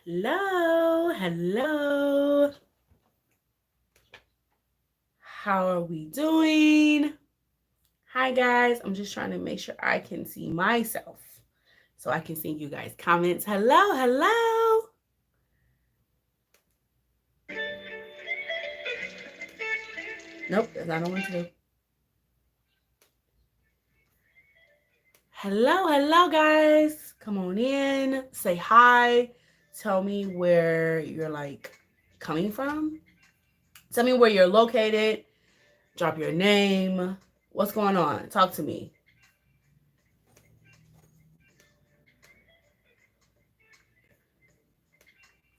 Hello, hello. How are we doing? Hi, guys. I'm just trying to make sure I can see myself so I can see you guys' comments. Hello, hello. Nope, that's not what I want to do. Hello, hello, guys. Come on in. Say hi. Tell me where you're coming from. Tell me where you're located. Drop your name. What's going on? Talk to me.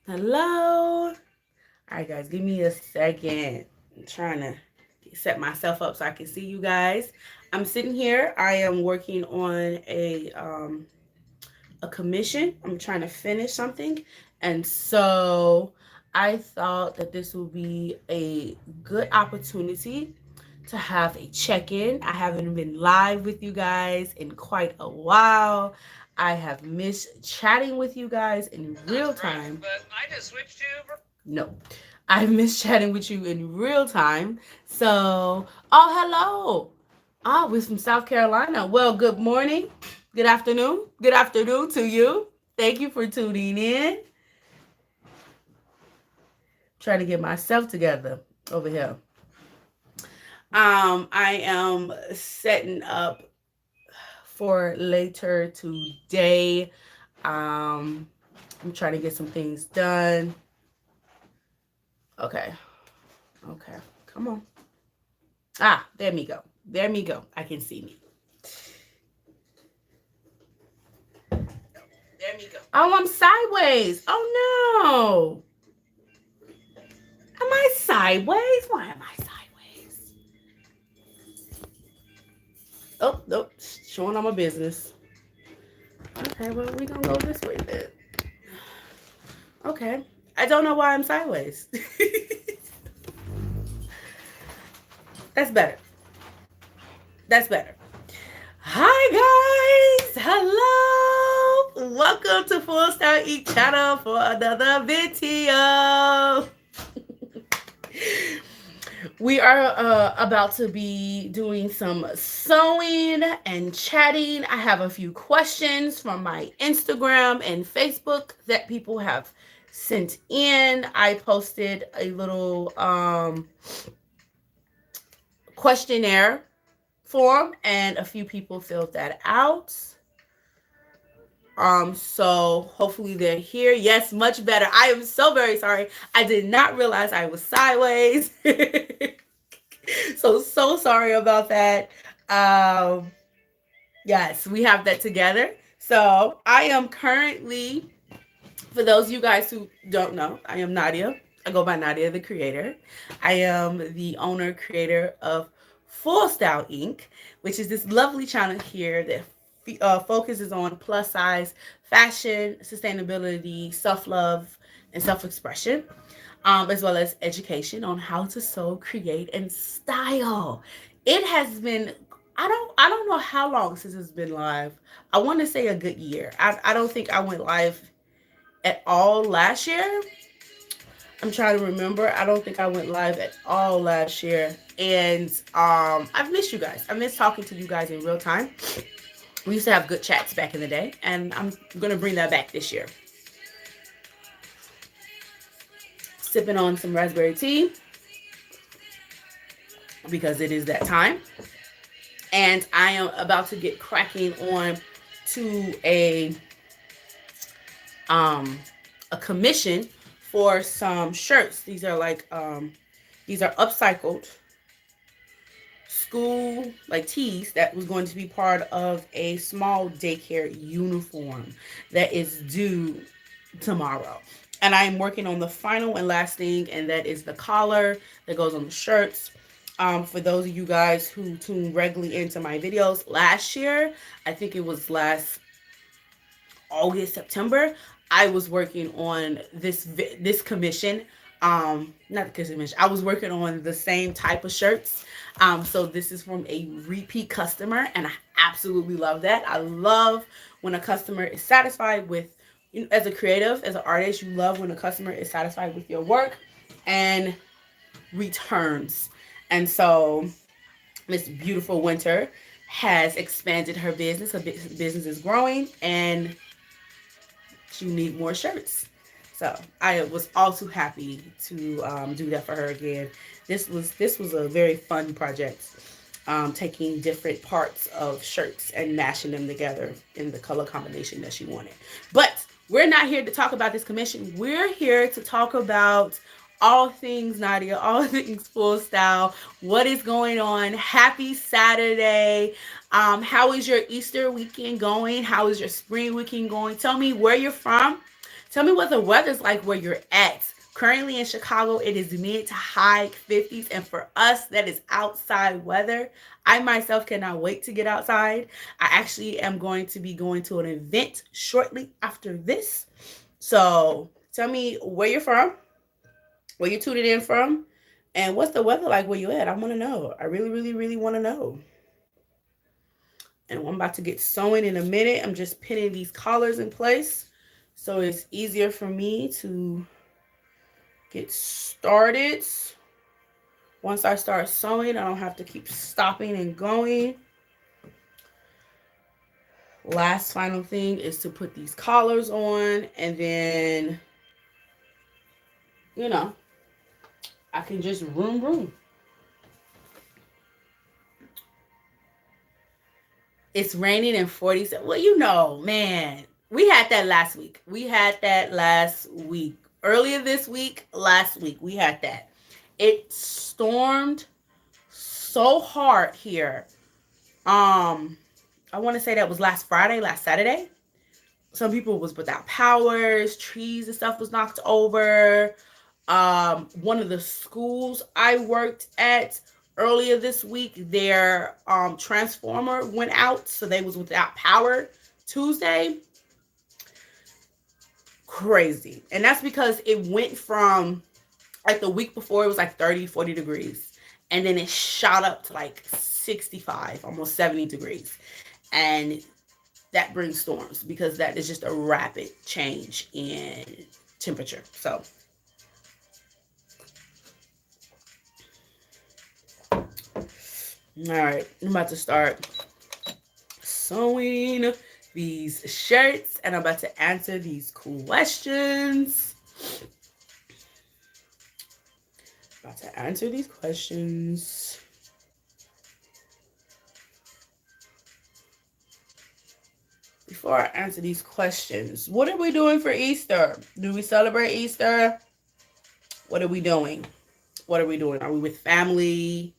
Hello. All right, guys, give me a second. I'm trying to set myself up so I can see you guys. I'm sitting here. I am working on a commission. I'm trying to finish something, and so I thought that this would be a good opportunity to have a check-in. I haven't been live with you guys in quite a while. I have missed chatting with you guys in real time. But I just switched to. No, I miss chatting with you in real time. So, oh, hello. Oh, we're from South Carolina. Well, good morning, good afternoon, to you. Thank you for tuning in. Trying to get myself together over here. I am setting up for later today. I'm trying to get some things done. Okay. Come on. There me go. I can see me. There me go. Oh, I'm sideways. Oh, no. Am I sideways? Why am I sideways? Oh, nope. Showing all my business. Okay, well, we're going to go this way then. Okay. I don't know why I'm sideways. That's better. Hi, guys. Hello. Welcome to FullStyle Eat Channel for another video. We are about to be doing some sewing and chatting. I have a few questions from my Instagram and Facebook that people have sent in. I posted a little questionnaire form and a few people filled that out. So hopefully they're here. Yes, much better. I am so very sorry. I did not realize I was sideways. So sorry about that. Yes, we have that together. So I am currently, for those of you guys who don't know, I am Nadia. I go by Nadia, the creator. I am the owner, creator of FullStyle Inc., which is this lovely channel here that focuses on plus size fashion, sustainability, self-love, and self-expression, as well as education on how to sew, create, and style. It has been, I don't know how long since it's been live. I want to say a good year. I don't think I went live at all last year. I'm trying to remember. I don't think I went live at all last year. And I've missed you guys. I miss talking to you guys in real time. We used to have good chats back in the day, and I'm going to bring that back this year. Sipping on some raspberry tea because it is that time. And I am about to get cracking on to a commission for some shirts. These are upcycled school tees that was going to be part of a small daycare uniform that is due tomorrow. And I'm working on the final and last thing, and that is the collar that goes on the shirts. For those of you guys who tune regularly into my videos, last year, I think it was last August, September, I was working on this commission. Not the commission. I was working on the same type of shirts. So this is from a repeat customer, and I absolutely love that. I love when a customer is satisfied with as a creative, as an artist, you love when a customer is satisfied with your work and returns. And so Miss Beautiful Winter has expanded her business. Her business is growing, and she need more shirts. So I was also happy to do that for her again. This was a very fun project, taking different parts of shirts and mashing them together in the color combination that she wanted. But we're not here to talk about this commission. We're here to talk about all things Nadia, all things FullStyle. What is going on? Happy Saturday. How is your Easter weekend going? How is your spring weekend going? Tell me where you're from. Tell me what the weather's like where you're at. Currently in Chicago, it is mid to high 50s. And for us, that is outside weather. I myself cannot wait to get outside. I actually am going to be going to an event shortly after this. So tell me where you're from, where you tuned in from, and what's the weather like where you at. I want to know. I really, really, really want to know. And I'm about to get sewing in a minute. I'm just pinning these collars in place so it's easier for me to get started. Once I start sewing, I don't have to keep stopping and going. Last final thing is to put these collars on, and then, you know, I can just room. It's raining in 40s. Well, you know, man, we had that last week. Earlier this week, last week, we had that. It stormed so hard here. I want to say that was last Friday, last Saturday. Some people was without powers, trees and stuff was knocked over. One of the schools I worked at earlier this week, their transformer went out, so they was without power Tuesday. Crazy. And that's because it went from, like, the week before it was like 30, 40 degrees. And then it shot up to like 65, almost 70 degrees. And that brings storms because that is just a rapid change in temperature. So all right, I'm about to start sewing these shirts and I'm about to answer these questions. Before I answer these questions, what are we doing for Easter? Do we celebrate Easter? What are we doing? Are we with family?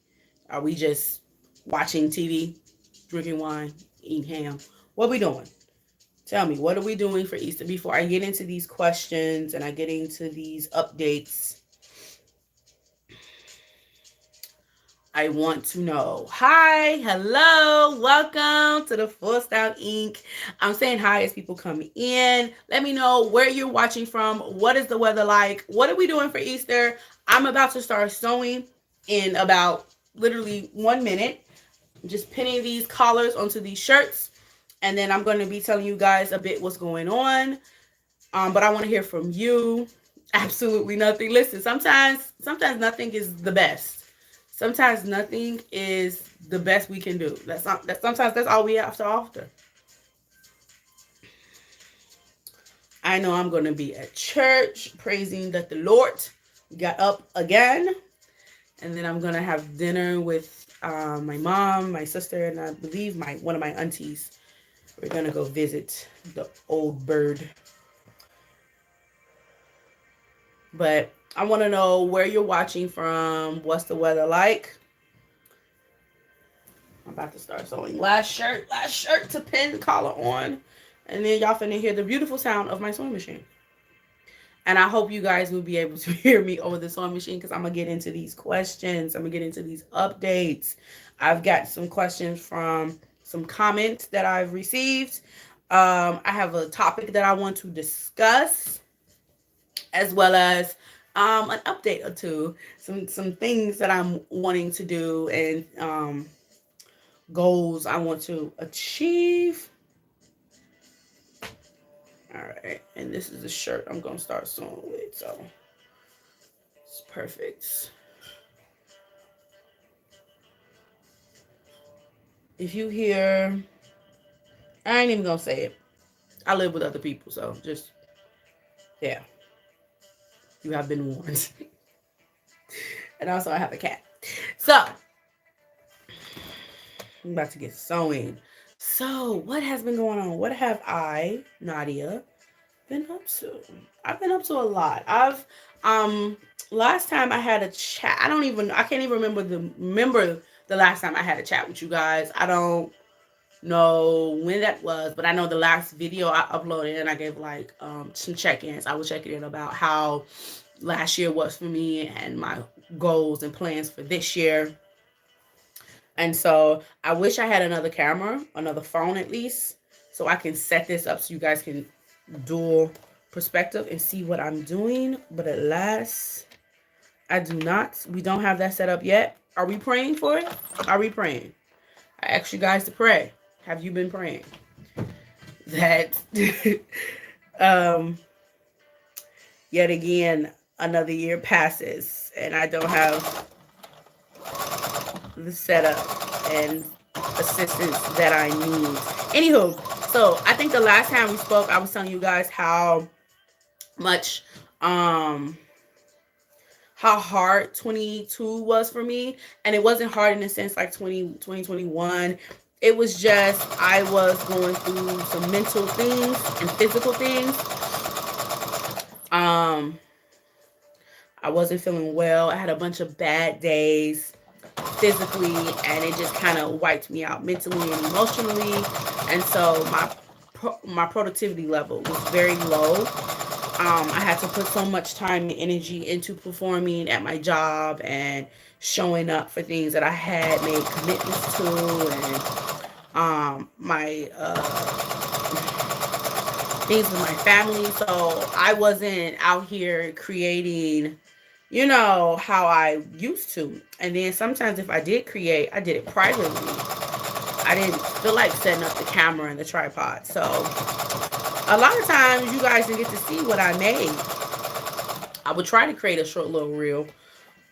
Are we just watching TV, drinking wine, eating ham? What are we doing? Tell me, what are we doing for Easter? Before I get into these questions and I get into these updates, I want to know. Hi, hello, welcome to the FullStyle Inc. I'm saying hi as people come in. Let me know where you're watching from. What is the weather like? What are we doing for Easter? I'm about to start sewing in about literally 1 minute. I'm just pinning these collars onto these shirts. And then I'm going to be telling you guys a bit what's going on. But I want to hear from you. Absolutely nothing. Listen, sometimes nothing is the best. Sometimes nothing is the best we can do. Sometimes that's all we have to offer. I know I'm going to be at church praising that the Lord got up again. And then I'm going to have dinner with my mom, my sister, and I believe one of my aunties. We're going to go visit the old bird. But I want to know where you're watching from. What's the weather like? I'm about to start sewing. Last shirt to pin the collar on. And then y'all finna hear the beautiful sound of my sewing machine. And I hope you guys will be able to hear me over the sewing machine because I'm going to get into these questions. I'm going to get into these updates. I've got some questions from some comments that I've received. I have a topic that I want to discuss, as well as an update or two, some things that I'm wanting to do and goals I want to achieve. right. And this is the shirt I'm going to start sewing with. So it's perfect. If you hear, I ain't even going to say it. I live with other people. So just, yeah, you have been warned. And also I have a cat. So I'm about to get sewing. So what has been going on? What have I, Nadia, been up to? I've been up to a lot. Last time I had a chat, I can't even remember the last time I had a chat with you guys. I don't know when that was, but I know the last video I uploaded and I gave like some check-ins. I was checking in about how last year was for me and my goals and plans for this year. And so I wish I had another camera, another phone at least, so I can set this up so you guys can dual perspective and see what I'm doing. But alas, I do not. We don't have that set up yet. Are we praying for it? Are we praying? I asked you guys to pray. Have you been praying? That yet again another year passes and I don't have the setup and assistance that I need. Anywho, so I think the last time we spoke, I was telling you guys how much how hard 22 was for me. And it wasn't hard in the sense like 2021. It was just I was going through some mental things and physical things. I wasn't feeling well. I had a bunch of bad days physically, and it just kind of wiped me out mentally and emotionally. And so my productivity level was very low. I had to put so much time and energy into performing at my job and showing up for things that I had made commitments to, and my things with my family. So I wasn't out here creating, how I used to. And then sometimes if I did create, I did it privately. I didn't feel like setting up the camera and the tripod. So a lot of times you guys didn't get to see what I made. I would try to create a short little reel,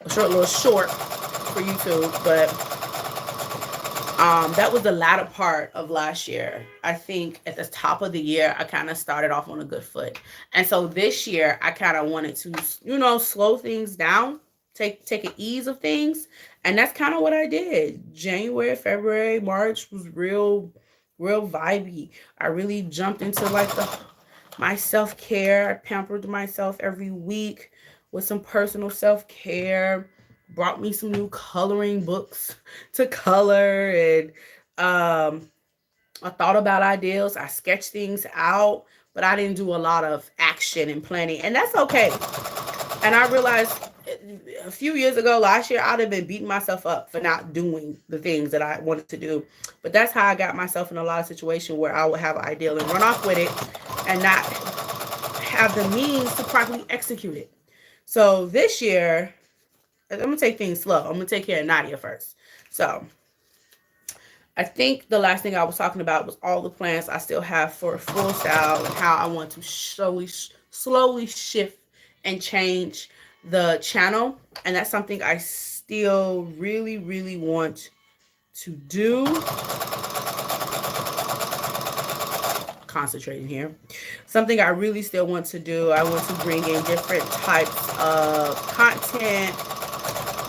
a short little short for YouTube, but that was the latter part of last year. I think at the top of the year, I kind of started off on a good foot. And so this year, I kind of wanted to, slow things down, take an ease of things. And that's kind of what I did. January, February, March was real vibey. I really jumped into like my self-care. I pampered myself every week with some personal self-care. Brought me some new coloring books to color, and I thought about ideas. I sketched things out, but I didn't do a lot of action and planning, and that's okay. And I realized a few years ago, last year, I'd have been beating myself up for not doing the things that I wanted to do. But that's how I got myself in a lot of situations where I would have an ideal and run off with it and not have the means to properly execute it. So this year, I'm going to take things slow. I'm going to take care of Nadia first. So I think the last thing I was talking about was all the plans I still have for FullStyle and how I want to slowly shift and change the channel. And that's something I still really want to do. Concentrating here. Something I really still want to do. I want to bring in different types of content,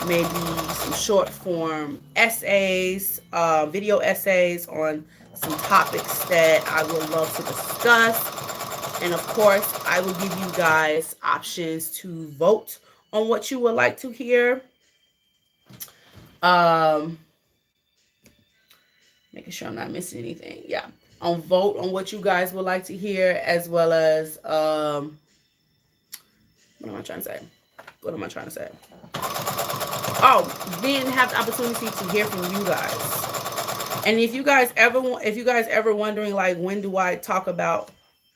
maybe some short form essays, video essays on some topics that I would love to discuss. And of course, I will give you guys options to vote on what you would like to hear. Making sure I'm not missing anything. Yeah. Vote on what you guys would like to hear, as well as what am I trying to say? What am I trying to say? Oh, then have the opportunity to hear from you guys. And if you guys ever wondering like when do I talk about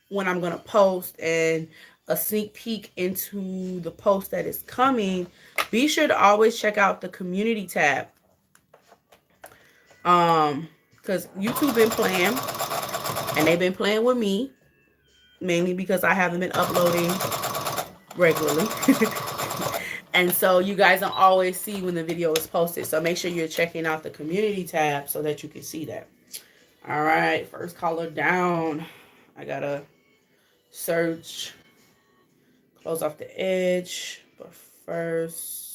when I'm gonna post and a sneak peek into the post that is coming, be sure to always check out the community tab. Because YouTube been playing, and they've been playing with me. mainly because I haven't been uploading regularly. And so you guys don't always see when the video is posted. So make sure you're checking out the community tab so that you can see that. All right, first color down. I gotta search, close off the edge, but first,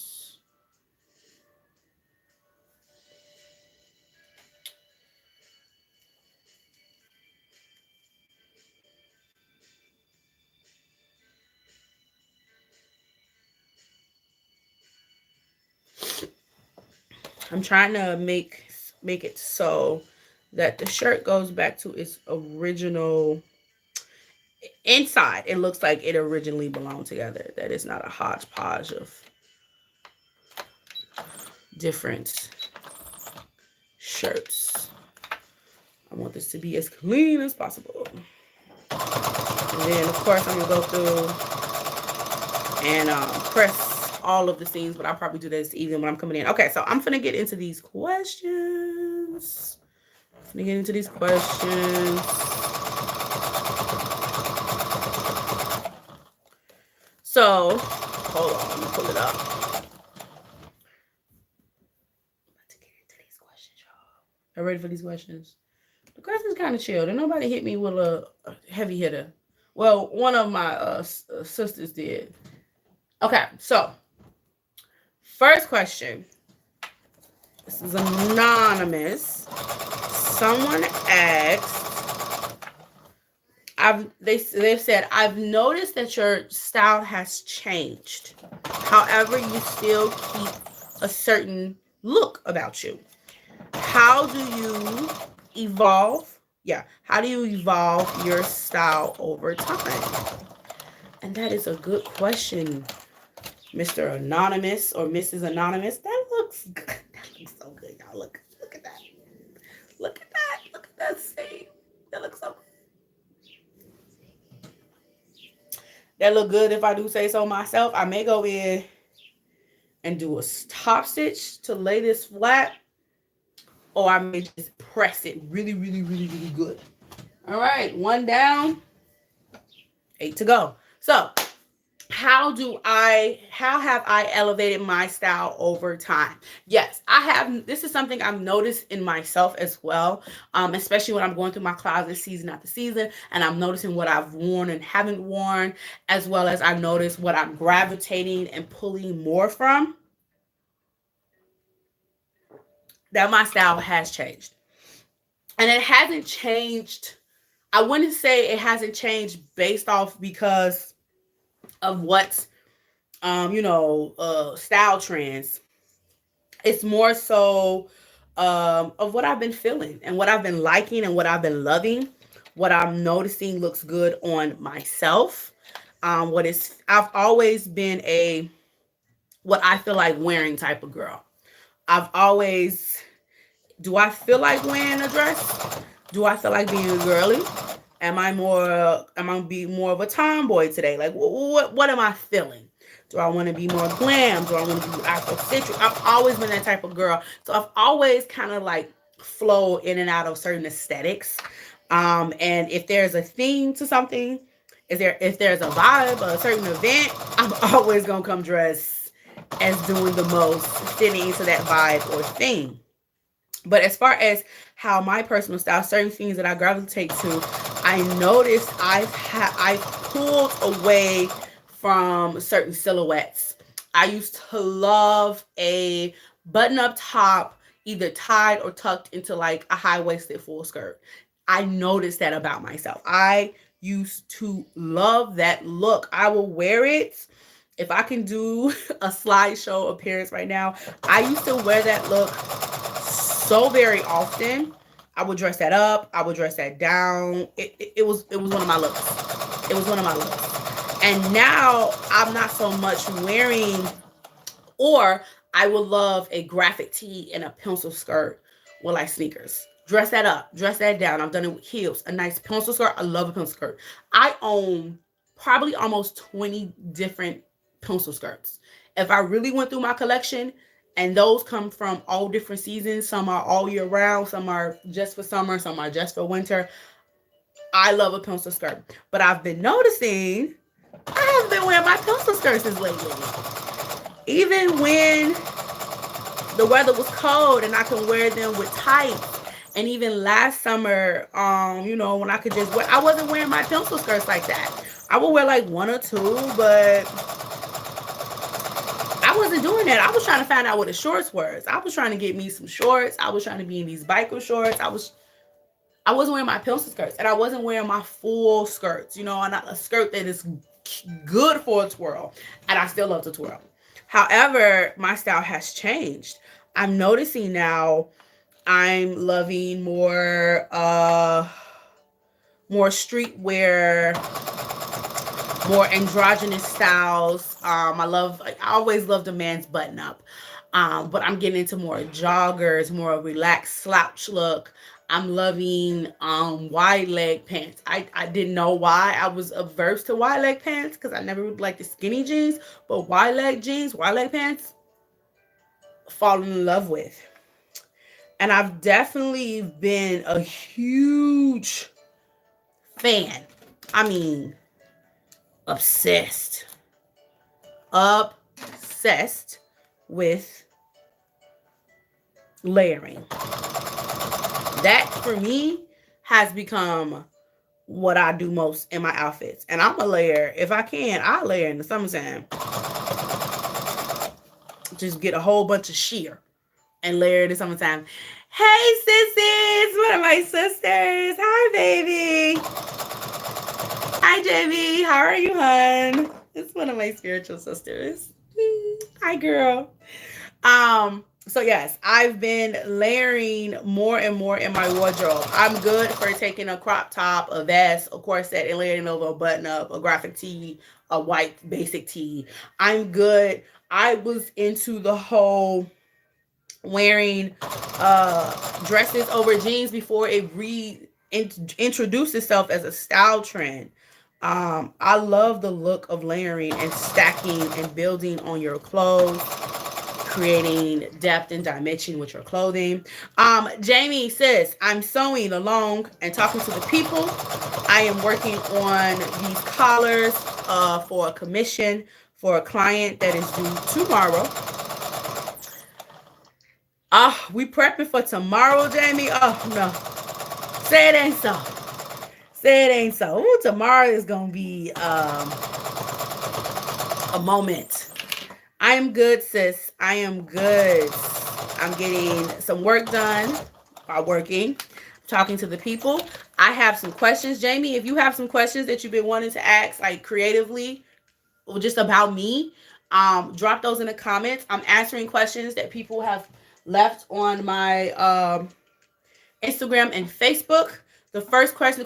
I'm trying to make it so that the shirt goes back to its original inside. It looks like it originally belonged together. That is not a hodgepodge of different shirts. I want this to be as clean as possible. And then, of course, I'm going to go through and press all of the seams, but I'll probably do this even when I'm coming in. Okay, so I'm going to get into these questions. So, hold on, let me pull it up. Let's get into these questions, y'all. Are you ready for these questions? The questions kind of chill. And nobody hit me with a heavy hitter. Well, one of my sisters did. Okay, so first question. This is anonymous. Someone asked, they've said, I've noticed that your style has changed. However, you still keep a certain look about you. How do you evolve? Yeah, how do you evolve your style over time? And that is a good question, Mr. Anonymous or Mrs. Anonymous. That looks good. That looks so good, y'all. Look at that. Look at that. Look at that scene. That looks so good. That look good if I do say so myself. I may go in and do a top stitch to lay this flat, or I may just press it really, really, really, really good. All right, 1 down, 8 to go. So how have I elevated my style over time? Yes, I have. This is something I've noticed in myself as well, especially when I'm going through my closet season after season, and I'm noticing what I've worn and haven't worn, as well as I notice what I'm gravitating and pulling more from, that my style has changed. And it hasn't changed. I wouldn't say it hasn't changed based off because of what's style trends. It's more so of what I've been feeling and what I've been liking and what I've been loving, what I'm noticing looks good on myself. I've always been what I feel like wearing type of girl. Do I feel like wearing a dress? Do I feel like being a girly? Am I be more of a tomboy today? Like, what am I feeling? Do I want to be more glam? Do I want to be Afrocentric? I've always been that type of girl. So I've always kind of like flow in and out of certain aesthetics. And if there's a theme to something, if there's a vibe, a certain event, I'm always going to come dressed as doing the most, fitting into that vibe or theme. But as far as how my personal style, certain things that I gravitate to, I noticed I've pulled away from certain silhouettes. I used to love a button-up top, either tied or tucked into like a high-waisted full skirt. I noticed that about myself. I used to love that look. I will wear it. If I can do a slideshow appearance right now, I used to wear that look so very often. I would dress that up. I would dress that down. It was one of my looks. It was one of my looks. And now I'm not so much wearing, or I would love a graphic tee and a pencil skirt with like sneakers. Dress that up, dress that down. I've done it with heels, a nice pencil skirt. I love a pencil skirt. I own probably almost 20 different pencil skirts. If I really went through my collection, and those come from all different seasons. Some are all year round. Some are just for summer. Some are just for winter. I love a pencil skirt. But I've been noticing I haven't been wearing my pencil skirts as lately. Even when the weather was cold and I can wear them with tights. And even last summer, when I could just wear, I wasn't wearing my pencil skirts like that. I would wear like one or two, but I wasn't doing that. I was trying to find out what the shorts were. I was trying to get me some shorts. I was trying to be in these biker shorts. I wasn't wearing my pencil skirts, and I wasn't wearing my full skirts, and a skirt that is good for a twirl, and I still love to twirl. However, my style has changed. I'm noticing now I'm loving more streetwear, more androgynous styles. I always loved a man's button up. But I'm getting into more joggers, more relaxed slouch look. I'm loving wide leg pants. I didn't know why I was averse to wide leg pants because I never liked the skinny jeans, but wide leg pants, fallen in love with. And I've definitely been a huge fan. I mean, obsessed with layering. That for me has become what I do most in my outfits. And I'm a layer. If I can, I'll layer in the summertime. Just get a whole bunch of sheer and layer in the summertime. Hey sissies, one of my sisters. Hi baby. Hi Jamie, how are you, hon? It's one of my spiritual sisters. Hi girl. So yes, I've been layering more and more in my wardrobe. I'm good for taking a crop top, a vest, a corset, and layering over a button up, a graphic tee, a white basic tee. I'm good. I was into the whole wearing dresses over jeans before it introduced itself as a style trend. I love the look of layering and stacking and building on your clothes, creating depth and dimension with your clothing. Jamie says, I'm sewing along and talking to the people. I am working on these collars for a commission for a client that is due tomorrow. We prepping for tomorrow, Jamie? Oh, no. Say it ain't so. Say it ain't so. Ooh, tomorrow is going to be a moment. I am good, sis. I am good. I'm getting some work done by working, talking to the people. I have some questions. Jamie, if you have some questions that you've been wanting to ask, like creatively or just about me, drop those in the comments. I'm answering questions that people have left on my Instagram and Facebook. The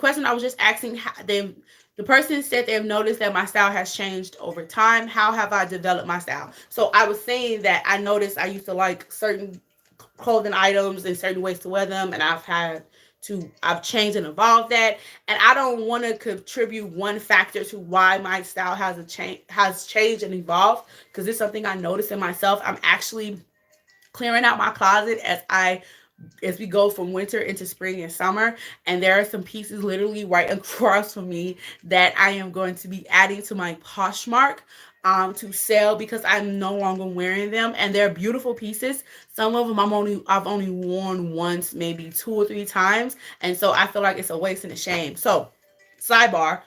question I was just asking them. The person said they have noticed that my style has changed over time. How have I developed my style? So I was saying that I noticed I used to like certain clothing items and certain ways to wear them, and I've changed and evolved that. And I don't want to contribute one factor to why my style has changed and evolved, because it's something I noticed in myself. I'm actually clearing out my closet as we go from winter into spring and summer, and there are some pieces literally right across from me that I am going to be adding to my Poshmark to sell, because I'm no longer wearing them, and they're beautiful pieces. Some of them I've only worn once, maybe 2 or 3 times, and so I feel like it's a waste and a shame. So sidebar,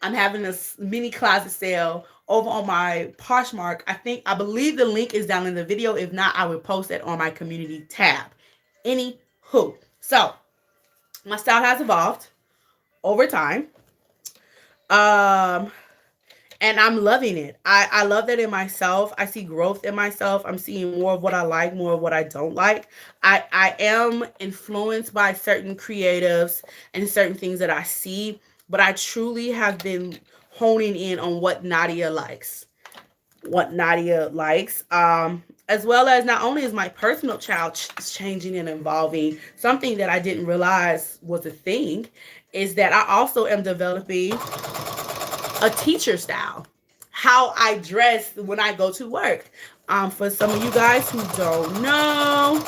I'm having a mini closet sale over on my Poshmark. I believe the link is down in the video. If not, I will post it on my community tab. Anywho, so my style has evolved over time. And I'm loving it. I love that in myself. I see growth in myself. I'm seeing more of what I like, more of what I don't like. I am influenced by certain creatives and certain things that I see, but I truly have been honing in on what Nadia likes. As well as not only is my personal child changing and evolving, something that I didn't realize was a thing is that I also am developing a teacher style, how I dress when I go to work. For some of you guys who don't know,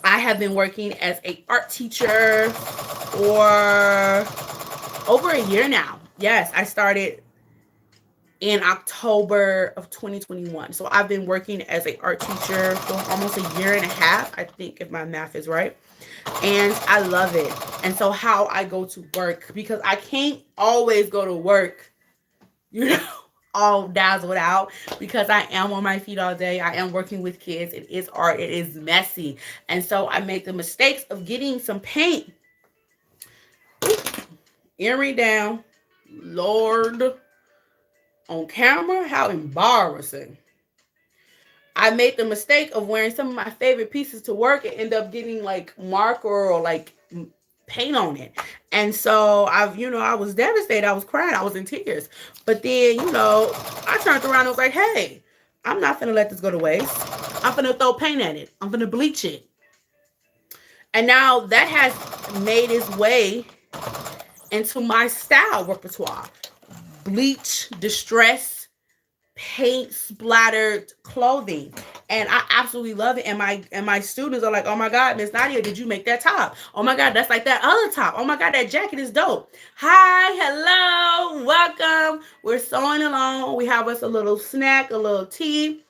I have been working as a art teacher for over a year now. Yes, I started in October of 2021. So I've been working as an art teacher for almost a year and a half, I think, if my math is right. And I love it. And so how I go to work, because I can't always go to work, you know, all dazzled out, because I am on my feet all day. I am working with kids. It is art. It is messy. And so I make the mistakes of getting some paint. Earring down. Lord. On camera? How embarrassing. I made the mistake of wearing some of my favorite pieces to work and end up getting like marker or like paint on it. And so I was devastated. I was crying. I was in tears. But then, I turned around and was like, hey, I'm not finna let this go to waste. I'm finna throw paint at it. I'm finna bleach it. And now that has made its way into my style repertoire. Bleach, distress, paint splattered clothing, and I absolutely love it. And my students are like, oh my god, Miss Nadia, did you make that top? Oh my god, that's like that other top. Oh my god, that jacket is dope. Hi, hello, welcome. We're sewing along. We have us a little snack, a little tea.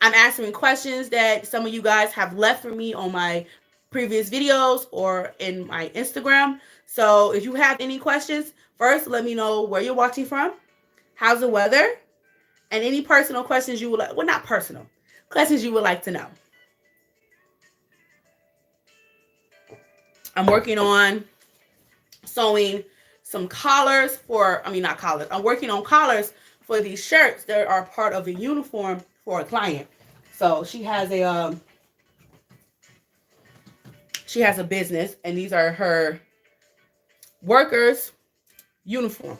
I'm answering questions that some of you guys have left for me on my previous videos or in my Instagram. So if you have any questions, first let me know where you're watching from, how's the weather, and any personal questions you would like, well, not personal, questions you would like to know. I'm working on sewing some collars not collars. I'm working on collars for these shirts that are part of a uniform for a client. So she has a business, and these are her workers' uniform.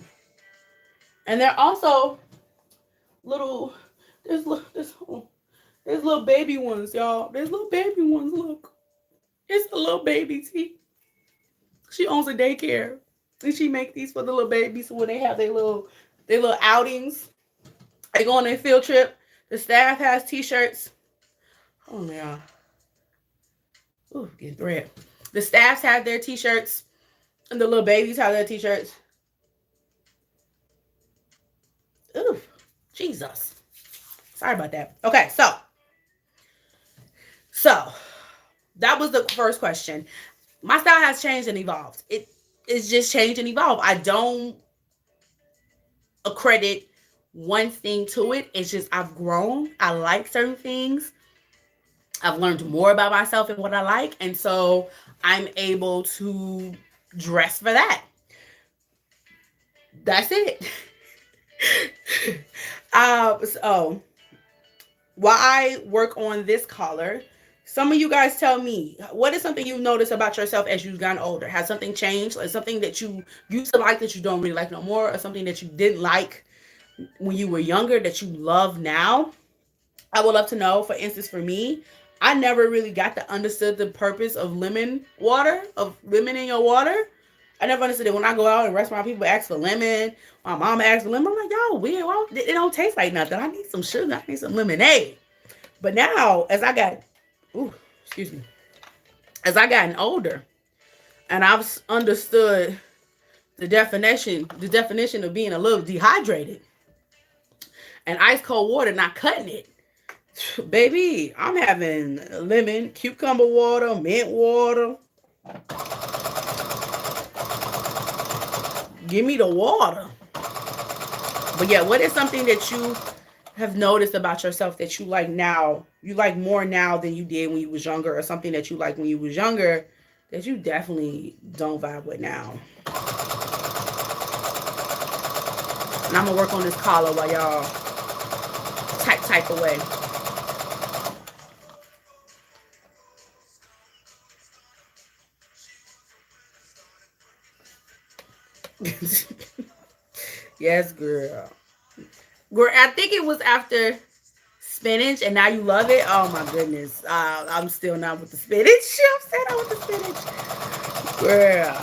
And they're also there's little baby ones, y'all. There's little baby ones. Look, it's a little baby T. She owns a daycare, and she make these for the little babies. So when they have their little outings, they go on their field trip. The staff has T-shirts. Oh yeah. Ooh, get red. The staffs have their T-shirts, and the little babies have their T-shirts. Ooh, Jesus. Sorry about that. Okay, so that was the first question. My style has changed and evolved. It's just changed and evolved. I don't accredit one thing to it. It's just I've grown. I like certain things. I've learned more about myself and what I like. And so I'm able to dress for that. That's it. So while I work on this collar, some of you guys tell me, what is something you've noticed about yourself as you've gotten older? Has something changed? Or something that you used to like that you don't really like no more? Or something that you didn't like when you were younger that you love now? I would love to know. For instance, for me, I never really got to understood the purpose of lemon in your water. I never understood it. When I go out and restaurant, people ask for lemon. My mom asks for lemon. I'm like, y'all weird. Well, it don't taste like nothing. I need some sugar. I need some lemonade. But now, as I gotten older, and I've understood the definition of being a little dehydrated, and ice cold water not cutting it. Baby, I'm having lemon, cucumber water, mint water. Give me the water. But yeah, what is something that you have noticed about yourself that you like now? You like more now than you did when you was younger, or something that you like when you was younger that you definitely don't vibe with now? And I'm gonna work on this collar while y'all type away. Yes, girl. Girl, I think it was after spinach, and now you love it. Oh my goodness. I'm still not with the spinach. I'm still not with the spinach. Girl.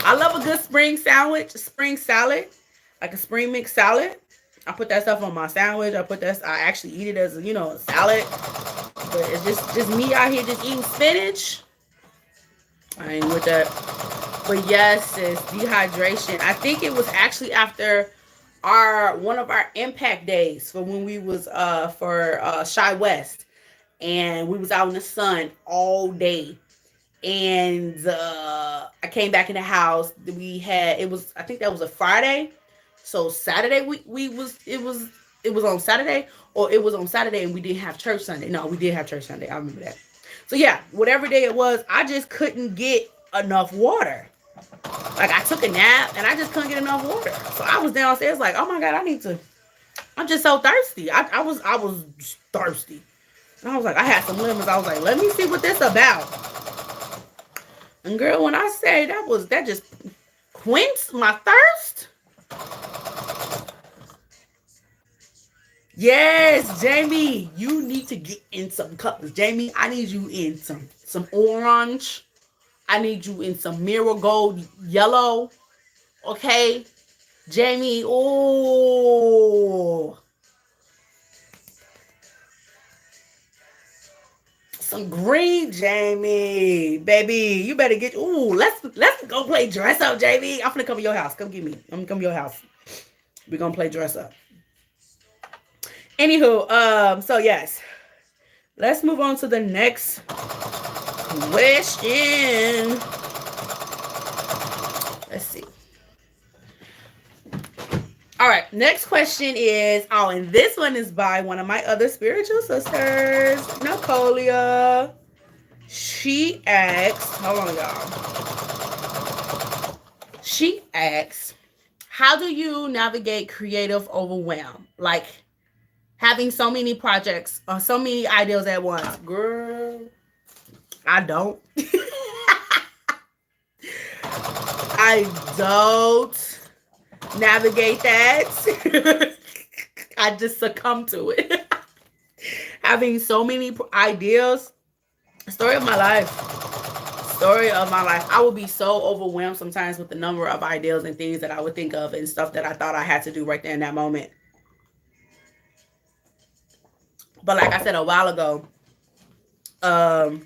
I love a good spring salad, like a spring mix salad. I put that stuff on my sandwich. I actually eat it as, a salad. But it's just me out here just eating spinach. I ain't with that. But yes, sis, dehydration. I think it was actually after our one of our impact days for when we was for Shy West, and we was out in the sun all day. And I came back in the house. We had it was I think that was a Friday, so Saturday we was it was on Saturday, or it was on Saturday and we didn't have church Sunday. No, we did have church Sunday. I remember that. So yeah, whatever day it was, I just couldn't get enough water. Like I took a nap and I just couldn't get enough water. So I was downstairs like, oh my god, I need to. I'm just so thirsty. I was thirsty. And I was like, I had some lemons. I was like, let me see what this about. And girl, when I say that just quenched my thirst. Yes, Jamie, you need to get in some colors. Jamie, I need you in some orange. I need you in some marigold yellow. Okay, Jamie. Oh, some green, Jamie, baby. You better get. Ooh, let's go play dress up, Jamie. I'm gonna come to your house. Come get me. I'm gonna come to your house. We're gonna play dress up. Anywho, so yes, let's move on to the next question. Let's see. All right, next question is, oh, and this one is by one of my other spiritual sisters, Nicolia. She asks, hold on, y'all. She asks, how do you navigate creative overwhelm? Like having so many projects or so many ideas at once. Girl, I don't. I don't navigate that. I just succumb to it. Having so many ideas. Story of my life. Story of my life. I would be so overwhelmed sometimes with the number of ideas and things that I would think of and stuff that I thought I had to do right there in that moment. But like I said a while ago, I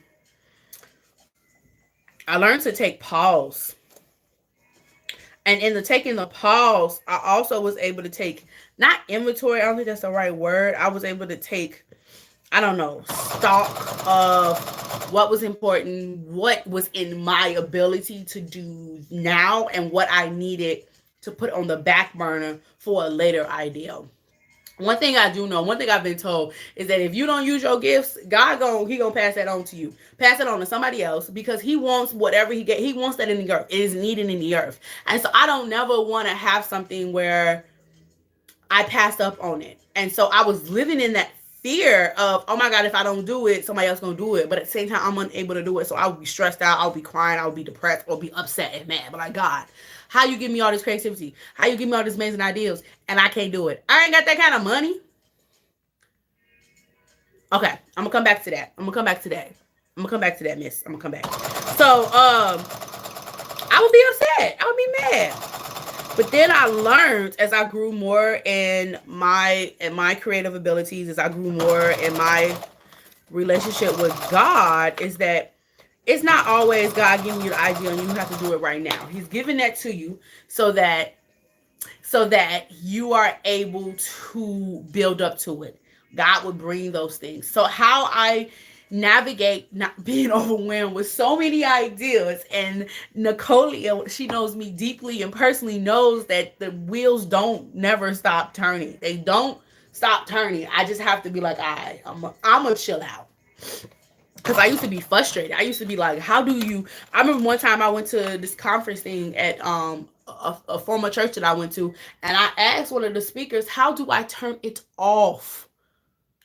learned to take pause. And in the taking the pause, I also was able to take, not inventory, I don't think that's the right word. I was able to take, I don't know, stock of what was important, what was in my ability to do now, and what I needed to put on the back burner for a later idea. One thing I do know, one thing I've been told is that if you don't use your gifts, he gonna pass that on to you. Pass it on to somebody else, because he wants whatever he wants that in the earth. It is needed in the earth. And so I don't never want to have something where I passed up on it. And so I was living in that fear of, oh my God, if I don't do it, somebody else gonna do it. But at the same time, I'm unable to do it. So I would be stressed out, I'll be crying, I'll be depressed, or be upset and mad. But like, God, how you give me all this creativity? How you give me all these amazing ideas and I can't do it? I ain't got that kind of money. Okay, I'm gonna come back to that. I'm gonna come back to that, miss. I'm gonna come back. So, I would be upset. I would be mad. But then I learned as I grew more in my creative abilities, as I grew more in my relationship with God, is that it's not always God giving you the idea and you have to do it right now. He's giving that to you so that you are able to build up to it. God would bring those things. So how I navigate not being overwhelmed with so many ideas, and Nicolia, she knows me deeply and personally, knows that the wheels don't never stop turning. They don't stop turning. I just have to be like, I'm gonna chill out. Because I used to be frustrated. I used to be like, how do you... I remember one time I went to this conference thing at a former church that I went to, and I asked one of the speakers, how do I turn it off?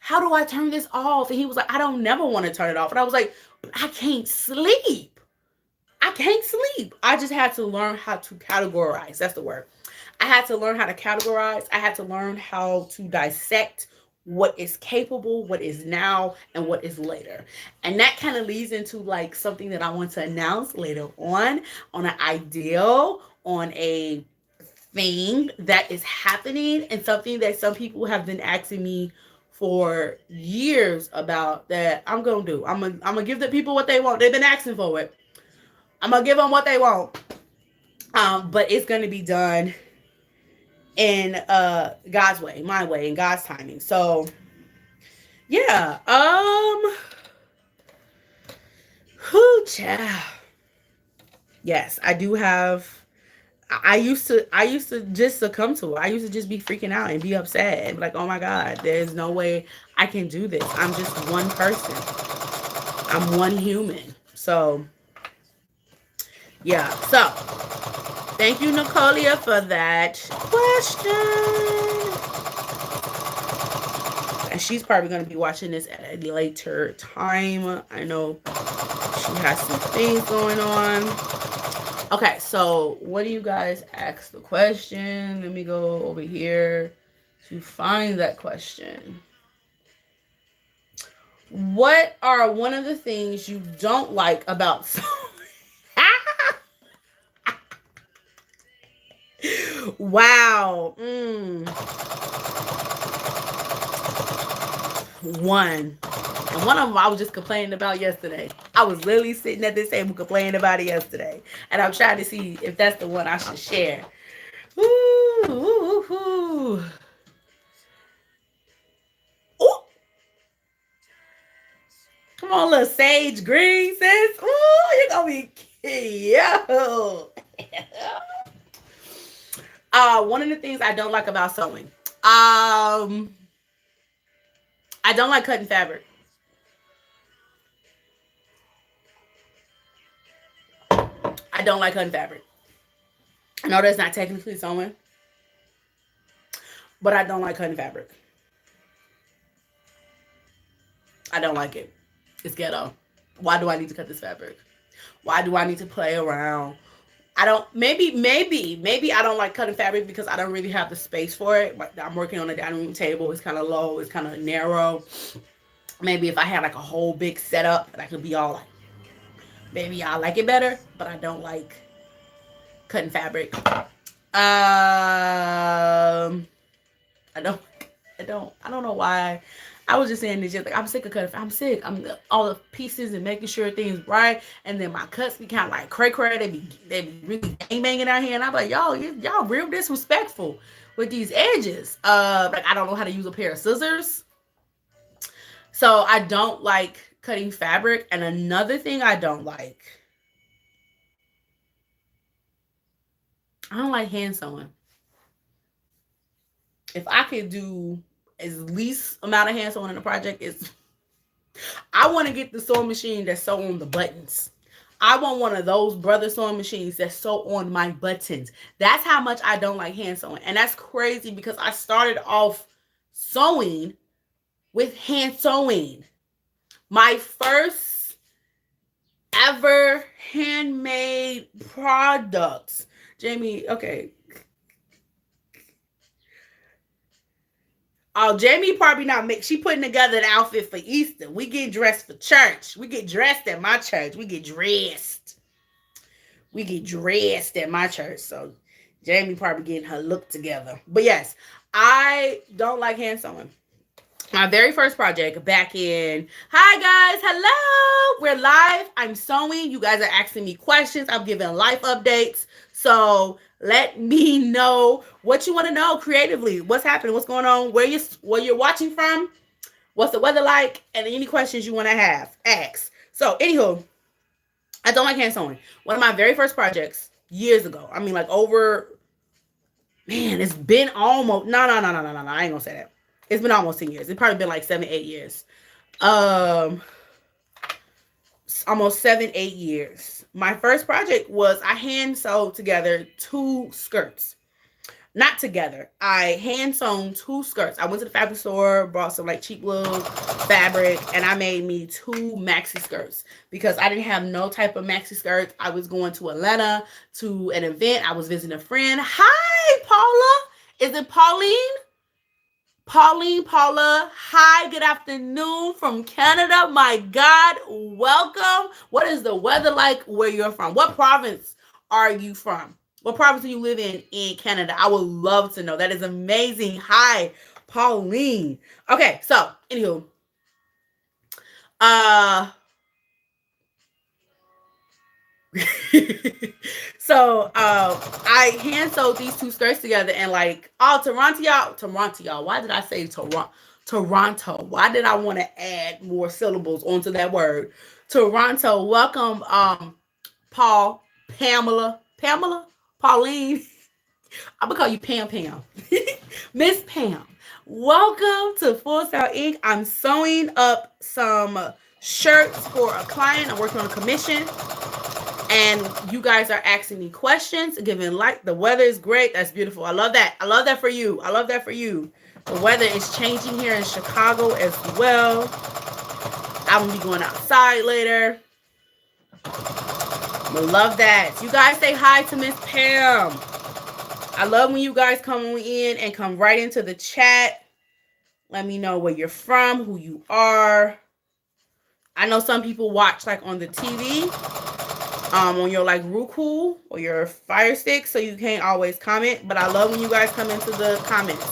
How do I turn this off? And he was like, I don't never want to turn it off. And I was like, but I can't sleep. I can't sleep. I just had to learn how to categorize. That's the word. I had to learn how to categorize. I had to learn how to dissect what is capable, what is now, and what is later. And that kind of leads into like something that I want to announce later on an ideal, on a thing that is happening, and something that some people have been asking me for years about that I'm gonna do. I'm gonna give the people what they want. They've been asking for it. I'm gonna give them what they want. But it's gonna be done in God's way, my way, in God's timing. So yeah. Whoo, child. Yes, I do have. I used to just succumb to it. I used to just be freaking out and be upset and be like, oh my God, there's no way I can do this. I'm just one person. I'm one human. So yeah. So thank you, Nicolia, for that question. And she's probably going to be watching this at a later time. I know she has some things going on. Okay, so what do you guys ask the question? Let me go over here to find that question. What are one of the things you don't like about Wow. One. And one of them I was just complaining about yesterday. I was literally sitting at this table complaining about it yesterday. And I'm trying to see if that's the one I should share. Ooh, ooh, ooh. Ooh. Come on, little sage green, sis. Ooh, you're gonna be yo. One of the things I don't like about sewing. I don't like cutting fabric. I don't like cutting fabric. I know that's not technically sewing, but I don't like cutting fabric. I don't like it. It's ghetto. Why do I need to cut this fabric? Why do I need to play around? I don't. Maybe I don't like cutting fabric because I don't really have the space for it. Like, I'm working on a dining room table. It's kind of low. It's kind of narrow. Maybe if I had like a whole big setup, and I could be all like, maybe I like it better. But I don't like cutting fabric. I don't. I don't know why. I was just saying this, just like I'm sick of cutting. I'm sick. I'm all the pieces and making sure things right, and then my cuts be kind of like cray cray. They be really bang banging out here, and I'm like, y'all real disrespectful with these edges. Like I don't know how to use a pair of scissors, so I don't like cutting fabric. And another thing I don't like hand sewing. If I could do as least amount of hand sewing in the project is, I want to get the sewing machine that's sew on the buttons. I want one of those brother sewing machines that sew on my buttons. That's how much I don't like hand sewing. And that's crazy because I started off sewing with hand sewing. My first ever handmade products. Jamie, okay. Oh, Jamie probably not make. She putting together an outfit for Easter. We get dressed for church. We get dressed at my church. We get dressed at my church. So Jamie probably getting her look together. But yes, I don't like hand sewing. My very first project back in, hi guys, hello, we're live. I'm sewing. You guys are asking me questions. I'm giving life updates. So let me know what you want to know creatively. What's happening? What's going on? Where you're watching from? What's the weather like? And any questions you want to have, ask. So anywho, I don't like hand sewing. One of my very first projects years ago. I mean, like it's been almost no. I ain't gonna say that. It's been almost 10 years. It's probably been like 7, 8 years. Almost 7, 8 years. My first project was I hand sewed together 2 skirts. Not together. I hand sewn 2 skirts. I went to the fabric store, bought some like cheap little fabric, and I made me 2 maxi skirts because I didn't have no type of maxi skirts. I was going to Atlanta to an event. I was visiting a friend. Hi, Paula. Is it Pauline? Paula, hi, good afternoon from Canada. My God, welcome. What is the weather like where you're from? What province are you from? What province do you live in Canada? I would love to know. That is amazing. Hi, Pauline. Okay, so anywho, uh, I hand sewed these two skirts together and like, oh, Toronto, y'all. Why did I say Toronto? Toronto. Why did I want to add more syllables onto that word? Toronto. Welcome, Paul, Pamela, Pauline. I'm gonna call you Pam. Miss Pam. Welcome to FullStyle Inc. I'm sewing up some shirts for a client. I'm working on a commission. And you guys are asking me questions, giving like the weather is great. That's beautiful. I love that. I love that for you. I love that for you. The weather is changing here in Chicago as well. I'm gonna be going outside later. I love that. You guys say hi to Miss Pam. I love when you guys come in and come right into the chat. Let me know where you're from, who you are. I know some people watch like on the TV, on your like Roku or your Fire Stick, so you can't always comment. But I love when you guys come into the comments.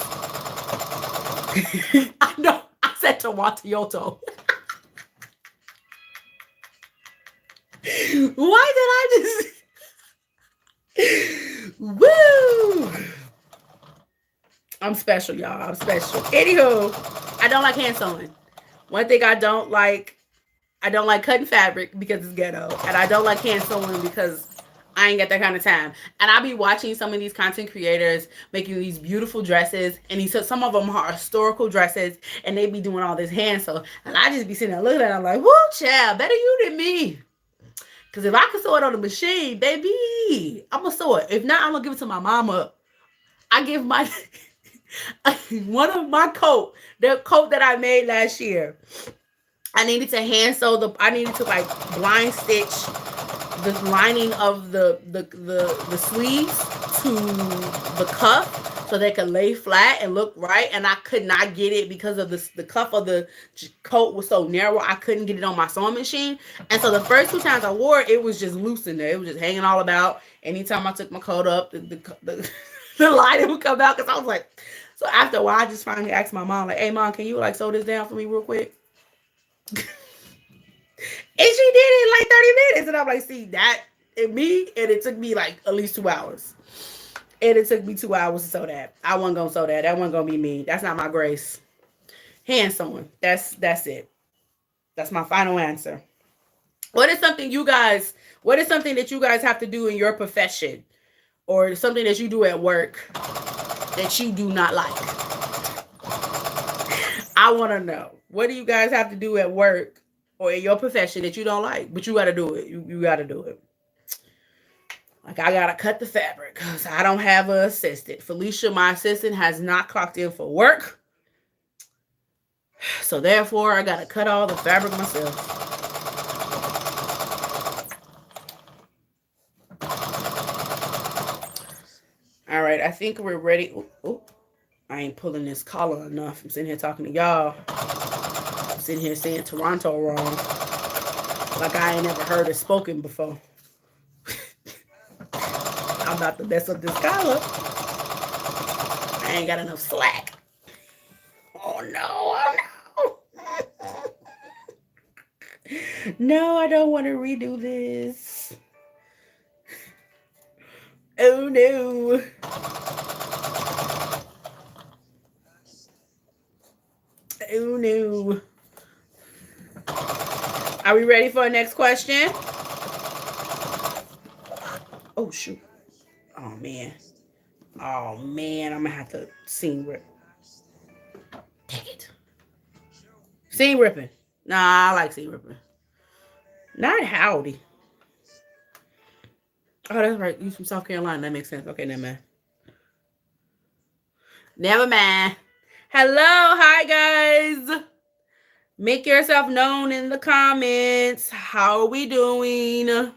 I know I said Toronto. Why did I just woo? I'm special, y'all. I'm special. Anywho, I don't like hand sewing. One thing I don't like cutting fabric because it's ghetto. And I don't like hand sewing because I ain't got that kind of time. And I be watching some of these content creators making these beautiful dresses. And some of them are historical dresses. And they be doing all this hand sew. And I just be sitting there looking at it. I'm like, whoo, child, better you than me. Because if I can sew it on the machine, baby, I'm going to sew it. If not, I'm going to give it to my mama. I give my... one of my the coat that I made last year, I needed to hand sew I needed to like blind stitch the lining of the sleeves to the cuff so they could lay flat and look right. And I could not get it because of the cuff of the coat was so narrow. I couldn't get it on my sewing machine. And so the first two times I wore it, it was just loose in there. It was just hanging all about. Anytime I took my coat up, the lining would come out because I was like, so after a while, I just finally asked my mom, like, hey, Mom, can you like sew this down for me real quick? And she did it in like 30 minutes. And I'm like, see, that and me, and it took me like at least 2 hours. And it took me 2 hours to sew that. I wasn't gonna sew that. That wasn't gonna be me. That's not my grace. Hand sewing. That's it. That's my final answer. What is something that you guys have to do in your profession? Or something that you do at work that you do not like? I want to know. What do you guys have to do at work or in your profession that you don't like, but you got to do it? You got to do it. Like, I got to cut the fabric because I don't have an assistant. Felicia, my assistant, has not clocked in for work. So therefore, I got to cut all the fabric myself. All right, I think we're ready. Ooh. I ain't pulling this collar enough. I'm sitting here talking to y'all. I'm sitting here saying Toronto wrong. Like I ain't never heard it spoken before. I'm about to mess up this collar. I ain't got enough slack. Oh no. No, I don't want to redo this. Oh no. Oh no. Are we ready for our next question? Oh shoot. Oh man. I'm gonna have to seam rip. Take it. Seam ripping. Nah, I like seam ripping. Not howdy. Oh, that's right. You from South Carolina. That makes sense. Okay, never mind. Never mind. Hello. Hi, guys. Make yourself known in the comments. How are we doing?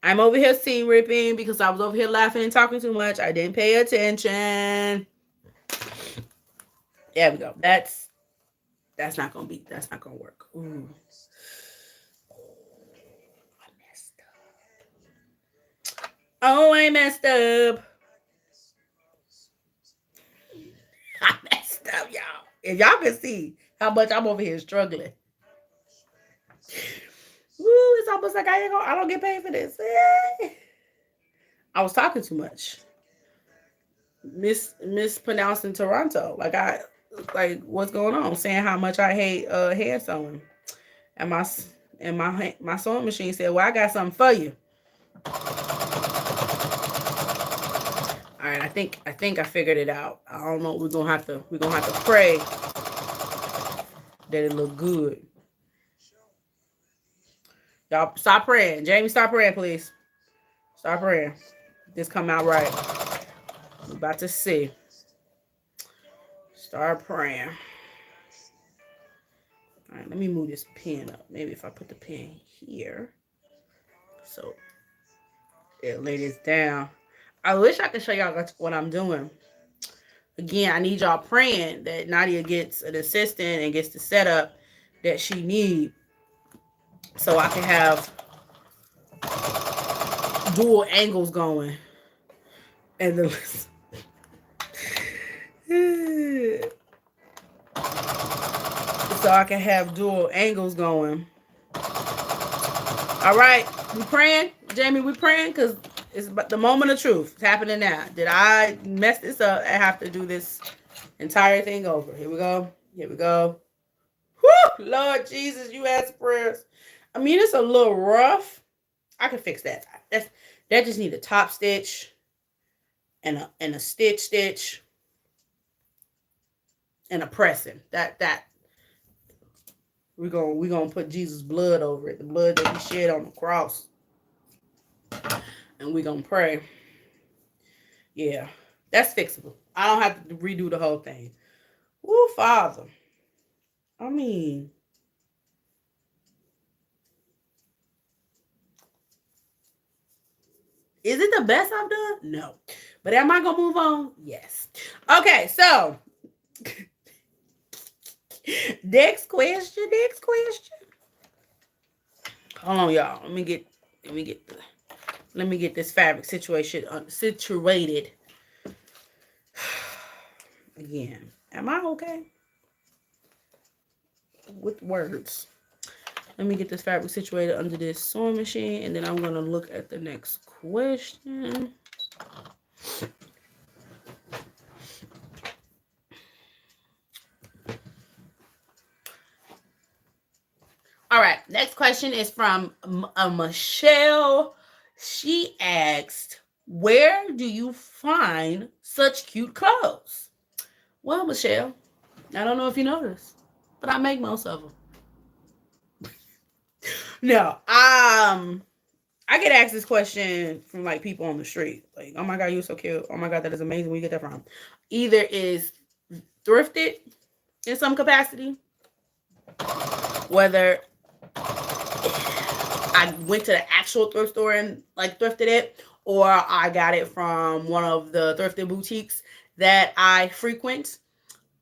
I'm over here seam ripping because I was over here laughing and talking too much. I didn't pay attention. There we go. That's not gonna work. Ooh. I messed up. I messed Y'all. If y'all can see how much I'm over here struggling. Woo, it's almost like I don't get paid for this. I was talking too much. Mispronouncing Toronto. Like what's going on? Saying how much I hate hair sewing. And my sewing machine said, "Well, I got something for you." All right, I think I figured it out. I don't know. We're gonna have to pray that it look good. Y'all stop praying. Jamie, stop praying, please. Stop praying. This come out right. We're about to see. Start praying. All right, let me move this pen up. Maybe if I put the pen here. So it'll lay this down. I wish I could show y'all what I'm doing. Again, I need y'all praying that Nadia gets an assistant and gets the setup that she needs so I can have dual angles going. And the so I can have dual angles going. All right, we praying, Jamie. We praying because it's the moment of truth. It's happening now. Did I mess this up? I have to do this entire thing over. Here we go. Here we go. Whew, Lord Jesus, you asked prayers. I mean, it's a little rough. I can fix that. That just need a top stitch and a stitch and a pressing. That we're gonna put Jesus' blood over it, the blood that he shed on the cross. And we're gonna pray. Yeah, that's fixable. I don't have to redo the whole thing. Woo, Father. I mean, is it the best I've done? No. But am I gonna move on? Yes. Okay, so next question. Hold on, y'all. Let me get this fabric situated. Again, am I okay with words? Let me get this fabric situated under this sewing machine, and then I'm gonna look at the next question. All right, next question is from Michelle. She asked, where do you find such cute clothes? Well, Michelle, I don't know if you know this, but I make most of them. No, I get asked this question from like people on the street. Like, oh my God, you're so cute. Oh my God, that is amazing. Where you get that from? Either is thrifted in some capacity, whether I went to the actual thrift store and like thrifted it, or I got it from one of the thrifted boutiques that I frequent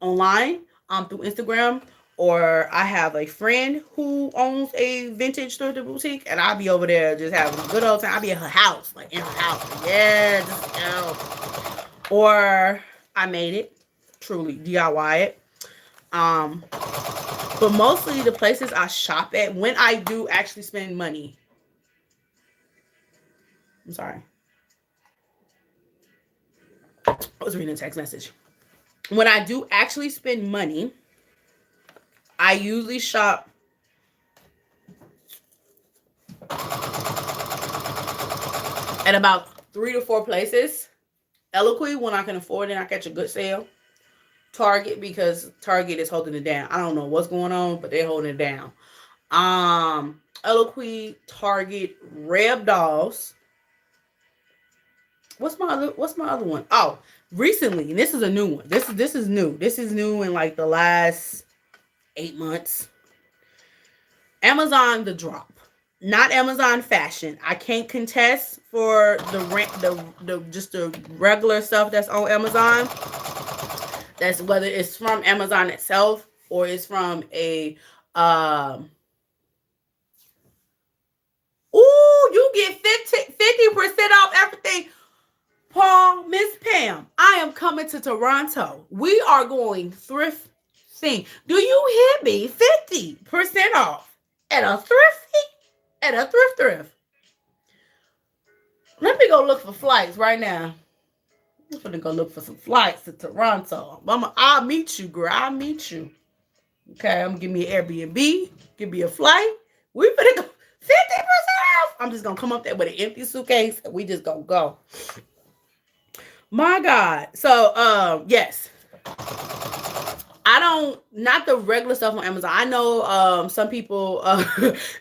online through Instagram, or I have a friend who owns a vintage thrifted boutique, and I'll be over there just having a good old time. I'll be at her house, like in her house. Yeah, just, you know. Or I made it, truly DIY it. But mostly the places I shop at, when I do actually spend money. I'm sorry. I was reading a text message. When I do actually spend money, I usually shop at about 3 to 4 places. Eloquy, when I can afford it and I catch a good sale. Target, because Target is holding it down. I don't know what's going on, but they're holding it down. Eloquy, Target, Reb Dolls. What's my other one? Oh, recently, and this is a new one. This is new. This is new in like the last 8 months. Amazon The Drop. Not Amazon Fashion. I can't contest for the just the regular stuff that's on Amazon. That's whether it's from Amazon itself or it's from a you get 50% off everything. Paul, Miss Pam, I am coming to Toronto. We are going thrifting. Do you hear me? 50% off at a thrifty, at a thrift. Let me go look for flights right now. I'm gonna go look for some flights to Toronto. I'll meet you, girl. I'll meet you. Okay, I'm gonna give me an Airbnb, give me a flight. We better go 50% off. I'm just gonna come up there with an empty suitcase and we just gonna go. My God. So yes. I don't, not the regular stuff on Amazon. I know some people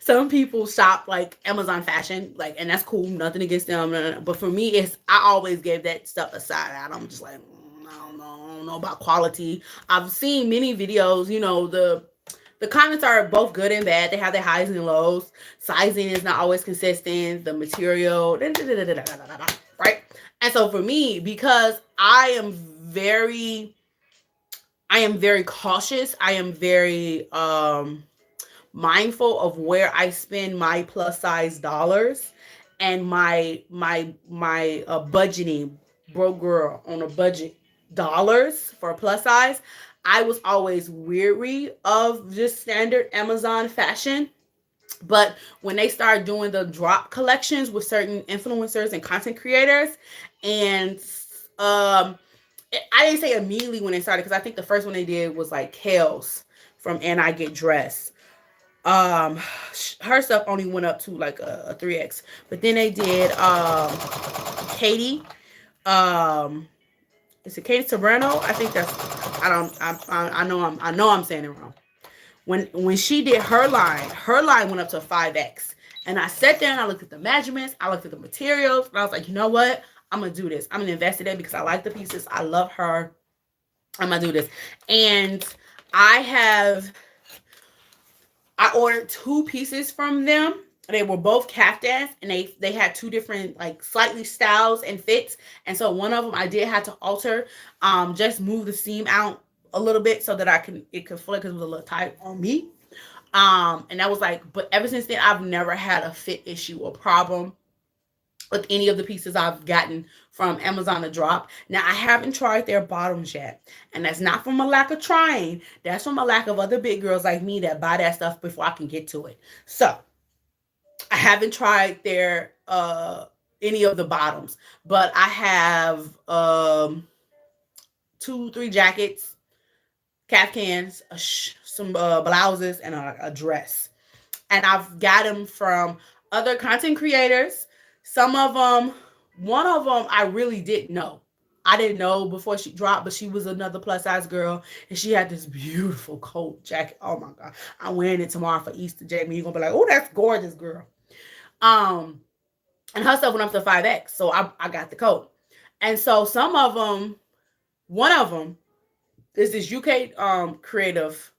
some people shop like Amazon fashion, like, and that's cool, nothing against them. But for me, it's, I always gave that stuff a side out. I'm just like, I don't know about quality. I've seen many videos, you know, the comments are both good and bad. They have their highs and lows. Sizing is not always consistent. The material, right? And so for me, because I am very cautious. I am very mindful of where I spend my plus size dollars and my budgeting, broke girl on a budget, dollars for plus size. I was always weary of just standard Amazon fashion. But when they start doing the drop collections with certain influencers and content creators, and um I didn't say immediately when they started, because I think the first one they did was like Kels from And I Get Dressed. Um, her stuff only went up to like a 3x, but then they did Katie. Um, is it Katie Sobrano? I think that's, I don't I know I'm saying it wrong. When she did her line went up to 5x, and I sat there and I looked at the measurements, I looked at the materials, and I was like, you know what? I'm gonna do this. I'm gonna invest in it because I like the pieces. I love her. I'm gonna do this. And I have I ordered two pieces from them. They were both caftans, and they had two different, like, slightly styles and fits. And so one of them I did have to alter, just move the seam out a little bit so that it could flow, because it was a little tight on me. And that was like, but ever since then I've never had a fit issue or problem with any of the pieces I've gotten from Amazon to drop. Now, I haven't tried their bottoms yet, and that's not from a lack of trying. That's from a lack of other big girls like me that buy that stuff before I can get to it. So I haven't tried their any of the bottoms, but I have 2, 3 jackets, caftans, some blouses, and a dress. And I've got them from other content creators. Some of them, one of them I really didn't know. I didn't know before she dropped, but she was another plus size girl, and she had this beautiful coat jacket. Oh my God. I'm wearing it tomorrow for Easter, Jamie. You're gonna be like, oh, that's gorgeous, girl. Um, and her stuff went up to 5X. So I got the coat. And so some of them, one of them is this UK creative.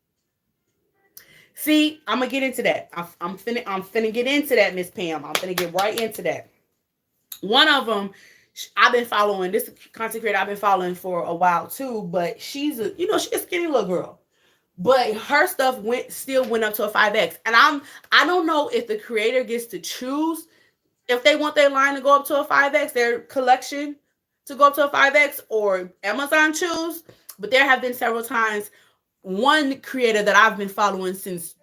See, I'm gonna get into that. I'm finna get into that, Miss Pam. I'm finna get right into that. One of them, I've been following, this content creator I've been following for a while too, but she's she's a skinny little girl. But her stuff still went up to a 5X. And I don't know if the creator gets to choose if they want their line to go up to a 5X, their collection to go up to a 5X, or Amazon choose. But there have been several times, one creator that I've been following since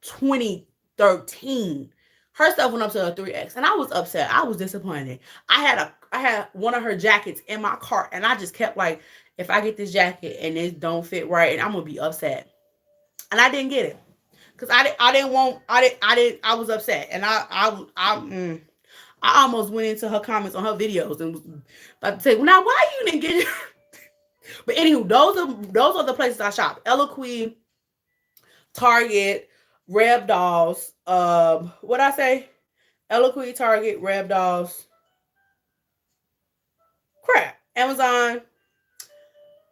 2013, her stuff went up to a 3X, and I was upset. I was disappointed. I had one of her jackets in my cart, and I just kept like, if I get this jacket and it don't fit right, and I'm gonna be upset. And I didn't get it because I was upset, and I almost went into her comments on her videos and was about to say, well, now why you didn't get it? But anywho, those are the places I shop: Eloquii, Target, Reb Dolls. What I say? Eloquii, Target, Reb Dolls. Crap. Amazon.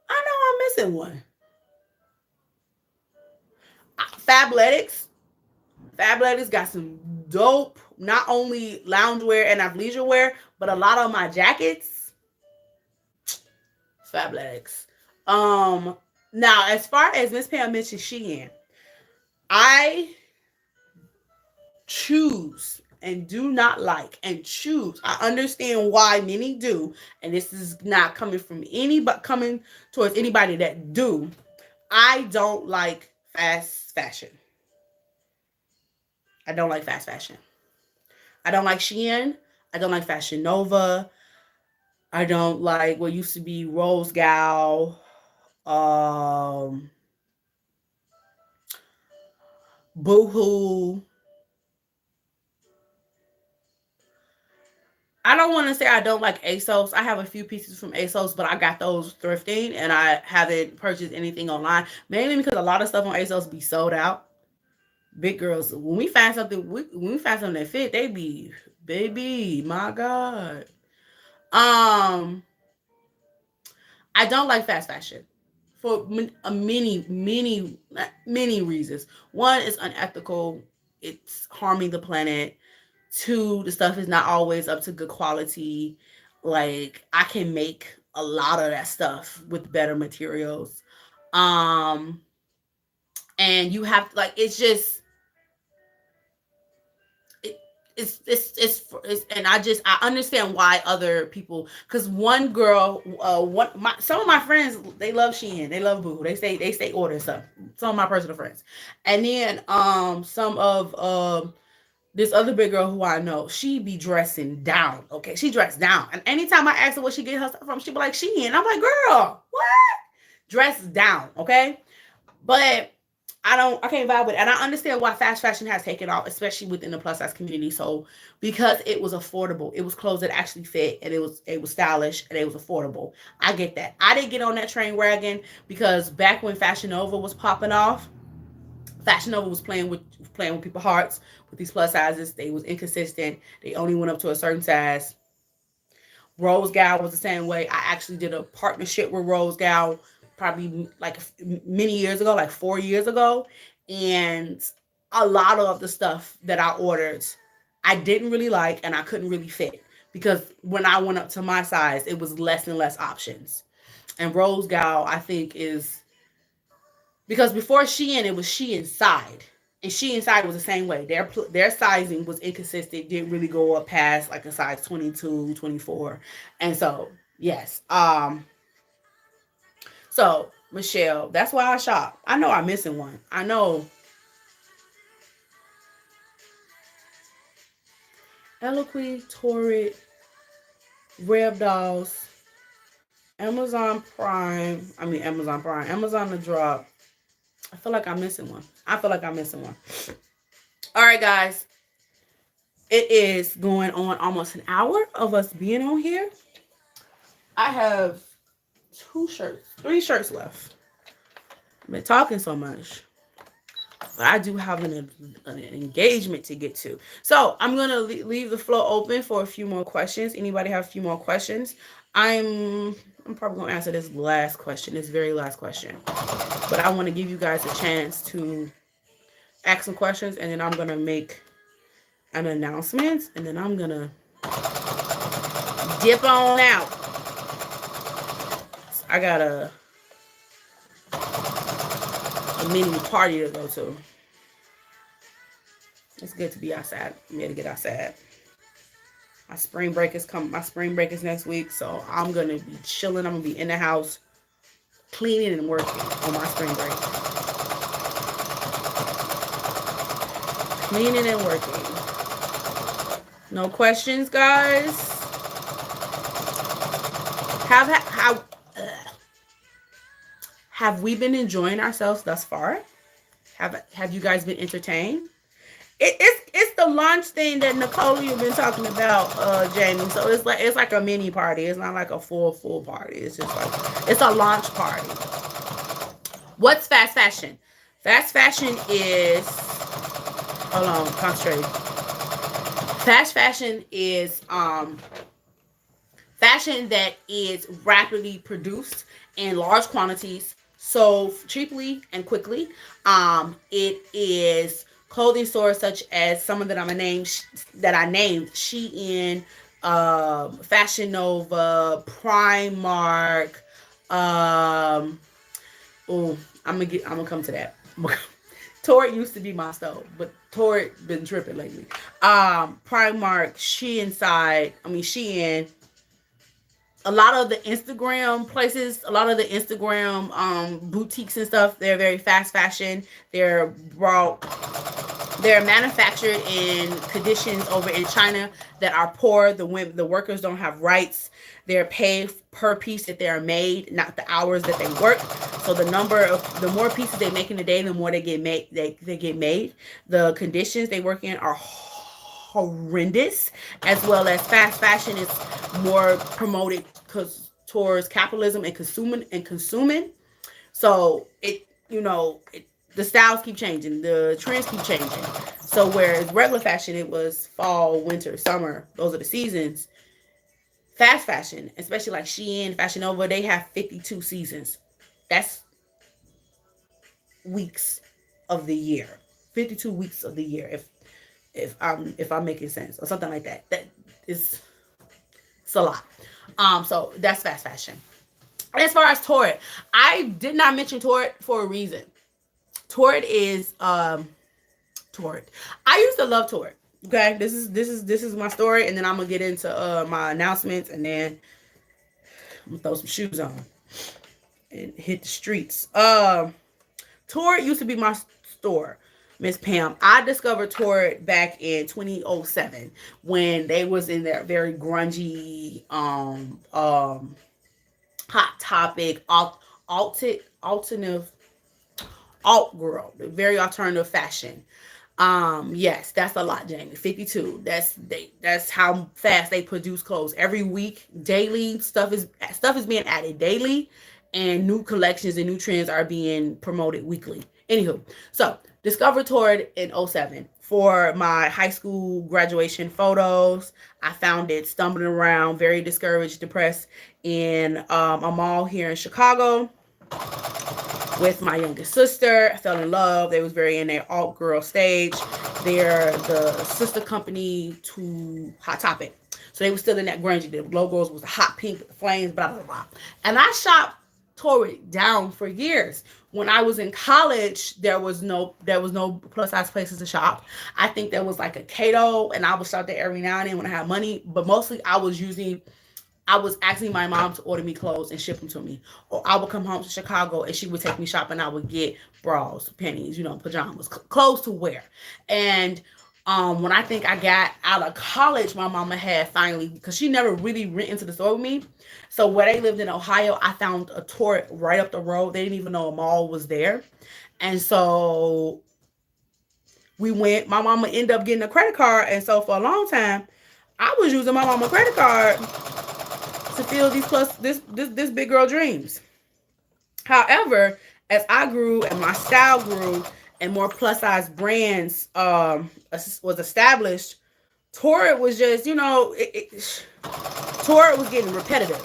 I know I'm missing one. Fabletics. Fabletics got some dope, not only loungewear and athleisure wear, but a lot of my jackets. Fabletics. Now, as far as Miss Pam mentioned Shein, I choose and do not like and choose. I understand why many do, and this is not coming from anybody, coming towards anybody that do. I don't like fast fashion. I don't like fast fashion. I don't like Shein. I don't like Fashion Nova. I don't like what used to be Rose Gal. Um, Boohoo. I don't want to say I don't like ASOS. I have a few pieces from ASOS, but I got those thrifting and I haven't purchased anything online. Mainly because a lot of stuff on ASOS be sold out. Big girls, when we find something, when we find something that fit, they be, baby, my God. Um, I don't like fast fashion for many reasons. One, is unethical. It's harming the planet. Two, the stuff is not always up to good quality. Like I can make a lot of that stuff with better materials. Um, and you have like it's just it, and I understand why other people, because one girl, some of my friends, they love Shein, they love Boo, they stay ordering stuff, some of my personal friends. And then some of this other big girl who I know, she be dressing down. Okay, she dressed down, and anytime I ask her where she get her stuff from, she be like Shein. I'm like, girl, what? Dress down, okay? But I can't vibe with it. And I understand why fast fashion has taken off, especially within the plus size community. So because it was affordable, it was clothes that actually fit, and it was stylish, and it was affordable. I get that. I didn't get on that train wagon because back when Fashion Nova was popping off, Fashion Nova was playing with people's hearts with these plus sizes. They was inconsistent. They only went up to a certain size. Rose Gal was the same way. I actually did a partnership with Rose Gal probably like many years ago, like 4 years ago. And a lot of the stuff that I ordered, I didn't really like and I couldn't really fit because when I went up to my size, it was less and less options. And Rose Gal, I think, is because before Shein, it was She Inside. And She Inside was the same way. Their sizing was inconsistent, didn't really go up past like a size 22, 24. And so, yes. So Michelle, that's why I shop. I know I'm missing one. I know Eloquy, Torrid, Reb Dolls, Amazon Prime. I mean Amazon Prime. Amazon the Drop. I feel like I'm missing one. All right, guys. It is going on almost an hour of us being on here. I have three shirts left. I've been talking so much, but I do have an engagement to get to. So I'm going to leave the floor open for a few more questions. Anybody have a few more questions? I'm probably going to answer this last question, this very last question. But I want to give you guys a chance to ask some questions, and then I'm going to make an announcement, and then I'm going to dip on out. I got a mini party to go to. It's good to be outside. I'm ready to get outside. My spring break is next week, so I'm gonna be chilling. I'm gonna be in the house, cleaning and working on my spring break. Cleaning and working. No questions, guys. Have we been enjoying ourselves thus far? Have you guys been entertained? It's the launch thing that Nicole you've been talking about, Jamie. So it's like a mini party. It's not like a full party. It's just like it's a launch party. What's fast fashion? Fast fashion is hold on, concentrate. Fast fashion is fashion that is rapidly produced in large quantities, sold cheaply and quickly. It is clothing stores such as some of that I named: Shein, Fashion Nova, Primark. Oh, I'm gonna come to that. Torrid used to be my stove, but Torrid been tripping lately. Primark, Shein side. I mean Shein. A lot of the Instagram places, a lot of the Instagram boutiques and stuff, they're very fast fashion. Brought they're manufactured in conditions over in China that are poor. The workers don't have rights. They're paid per piece that they are made, not the hours that they work. So the more pieces they make in a day, the more they get made. They get made. The conditions they work in are horrendous. As well as fast fashion is more promoted because towards capitalism and consuming. So the styles keep changing, the trends keep changing. So whereas regular fashion, it was fall, winter, summer, those are the seasons. Fast fashion, especially like Shein, Fashion Nova, they have 52 seasons. That's weeks of the year. 52 weeks of the year, if I'm making sense, or something like that. That is it's a lot. So that's fast fashion. And as far as Torrid, I did not mention Torrid for a reason. Torrid is Torrid. I used to love Torrid. Okay, this is my story, and then I'm gonna get into my announcements, and then I'm gonna throw some shoes on and hit the streets. Torrid used to be my store, Miss Pam. I discovered Torrid back in 2007 when they was in their very grungy, hot topic, alternative, alt girl, very alternative fashion. Yes, that's a lot, Jamie. 52. That's how fast they produce clothes. Every week, daily stuff is being added daily, and new collections and new trends are being promoted weekly. Anywho, so discovered Torrid in '07 for my high school graduation photos. I found it stumbling around, very discouraged, depressed, in a mall here in Chicago with my youngest sister. I fell in love. They was very in their alt girl stage. They're the sister company to Hot Topic. So they were still in that grungy. The logos was the hot pink with the flames, blah, blah, blah. And I shopped Torrid down for years. When I was in college, there was no plus size places to shop. I think there was like a Cato, and I would shop there every now and then when I had money. But mostly I was asking my mom to order me clothes and ship them to me. Or I would come home to Chicago and she would take me shopping. I would get bras, panties, pajamas, clothes to wear. And when I think I got out of college, my mama had finally, because she never really went into the store with me. So where they lived in Ohio, I found a Torrid right up the road. They didn't even know a mall was there. And so we went, my mama ended up getting a credit card. And so for a long time, I was using my mama credit card to feel this big girl dreams. However, as I grew and my style grew and more plus size brands was established, Torrid was just Torrid was getting repetitive,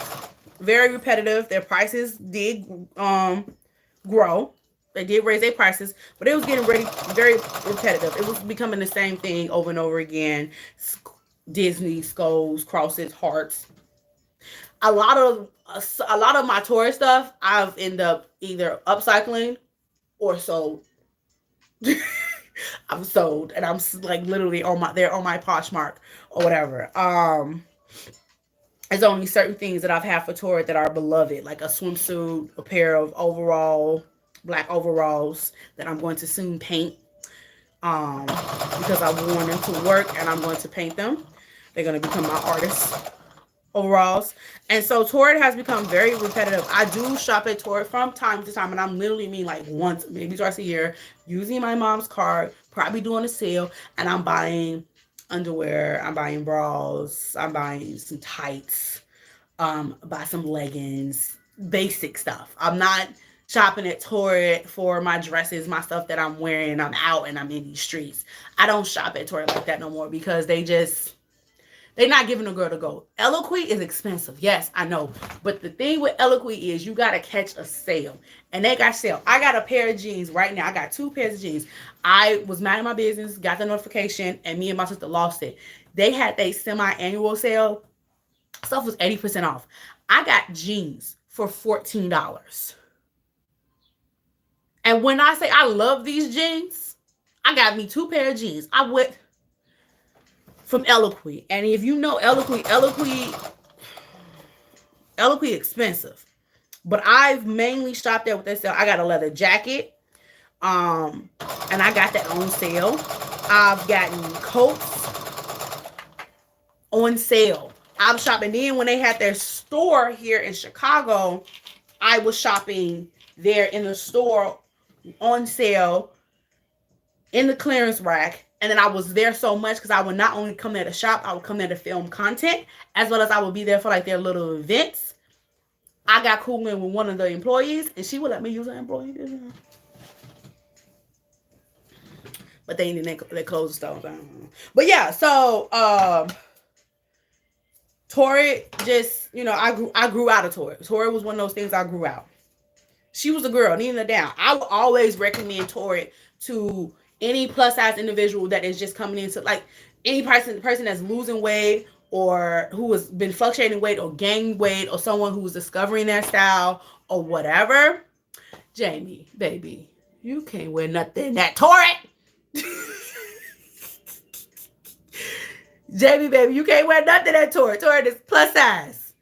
very repetitive. Their prices did grow. They did raise their prices, but it was getting very repetitive. It was becoming the same thing over and over again. Disney, skulls, crosses, hearts. A lot of my Torrid stuff I've ended up either upcycling or sold. I'm sold, and I'm like literally they're on my Poshmark or whatever. There's only certain things that I've had for Torrid that are beloved, like a swimsuit, a pair of black overalls that I'm going to soon paint. Because I've worn them to work and I'm going to paint them. They're going to become my artists overalls. And so Torrid has become very repetitive. I do shop at Torrid from time to time, and I'm literally mean like once, maybe twice a year, using my mom's card, probably doing a sale, and I'm buying underwear, I'm buying bras, I'm buying some tights, buy some leggings, basic stuff. I'm not shopping at Torrid for my dresses, my stuff that I'm wearing, and I'm out and I'm in these streets. I don't shop at Torrid like that no more because they're not giving a girl to go. Eloquy is expensive. Yes, I know. But the thing with Eloquy is you got to catch a sale. And they got sale. I got a pair of jeans right now. I got 2 pairs of jeans. I was minding my business, got the notification, and me and my sister lost it. They had their semi-annual sale. Stuff was 80% off. I got jeans for $14. And when I say I love these jeans, I got me 2 pair of jeans. I went from Eloquy. And if you know Eloquy expensive. But I've mainly shopped there with that sale. I got a leather jacket. Um, and I got that on sale. I've gotten coats on sale. I'm shopping. Then when they had their store here in Chicago, I was shopping there in the store on sale in the clearance rack. And then I was there so much because I would not only come there to shop, I would come there to film content, as well as I would be there for like their little events. I got cool in with one of the employees, and she would let me use her employee discount. But they closed the store. But yeah, so Tori just, I grew out of Tori. Tori was one of those things I grew out. She was a girl, kneeling her down. I would always recommend Tori to any plus size individual that is just coming into, like, any person that's losing weight or who has been fluctuating weight or gained weight or someone who's discovering their style or whatever. Jamie, baby, you can't wear nothing that Tori. Jamie, baby, you can't wear nothing that Tori. Tori is plus size.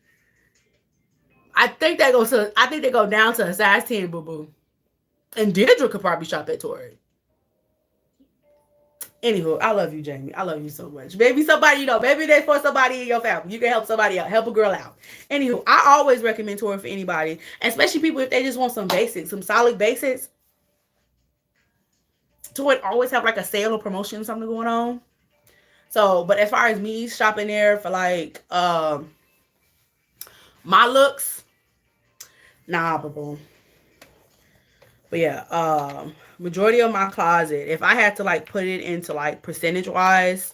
I think they go down to a size 10, boo boo. And Deirdre could probably shop at Tori. Anywho, I love you, Jamie. I love you so much. Maybe somebody, maybe that's for somebody in your family. You can help somebody out. Help a girl out. Anywho, I always recommend Tori for anybody, especially people if they just want some basics, some solid basics. Tori always have like a sale or promotion or something going on. So, but as far as me shopping there for like my looks, nah, boo. But yeah, majority of my closet, if I had to like put it into like percentage wise,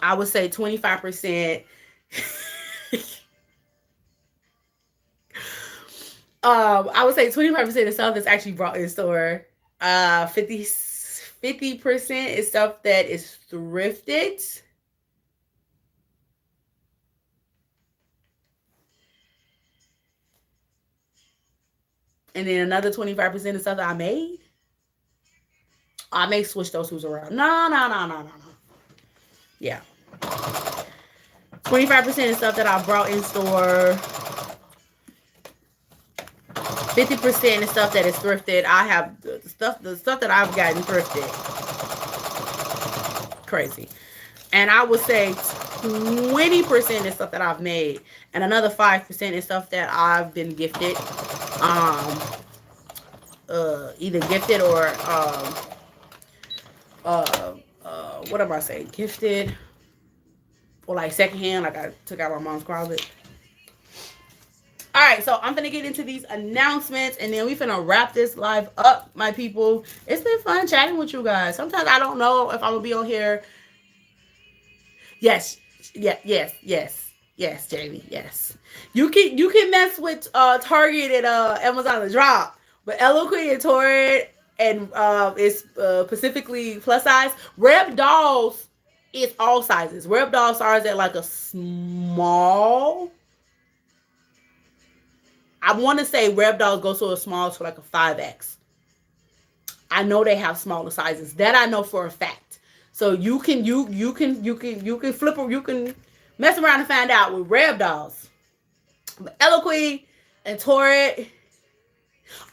I would say 25%. I would say 25% of stuff that's actually brought in store. 50% is stuff that is thrifted. And then another 25% of stuff that I made. I may switch those twos around. No. Yeah. 25% of stuff that I brought in store. 50% is stuff that is thrifted. I have the stuff that I've gotten thrifted. Crazy. And I would say 20% is stuff that I've made. And another 5% is stuff that I've been gifted. Either gifted or what am I saying? Gifted or like secondhand, like I took out my mom's closet. All right, so I'm gonna get into these announcements and then we finna wrap this live up, my people. It's been fun chatting with you guys. Sometimes I don't know if I'm gonna be on here. Yes, Jamie, yes. You can mess with Target and Amazon to drop, but Eloquent and Torrid and is specifically plus size. Reb Dolls is all sizes. Reb Doll starts at like a small. I want to say Reb Dolls goes to a small to like a 5X. I know they have smaller sizes. That I know for a fact. So you can flip or you can mess around and find out with Reb Dolls. But Eloquent and Torrid.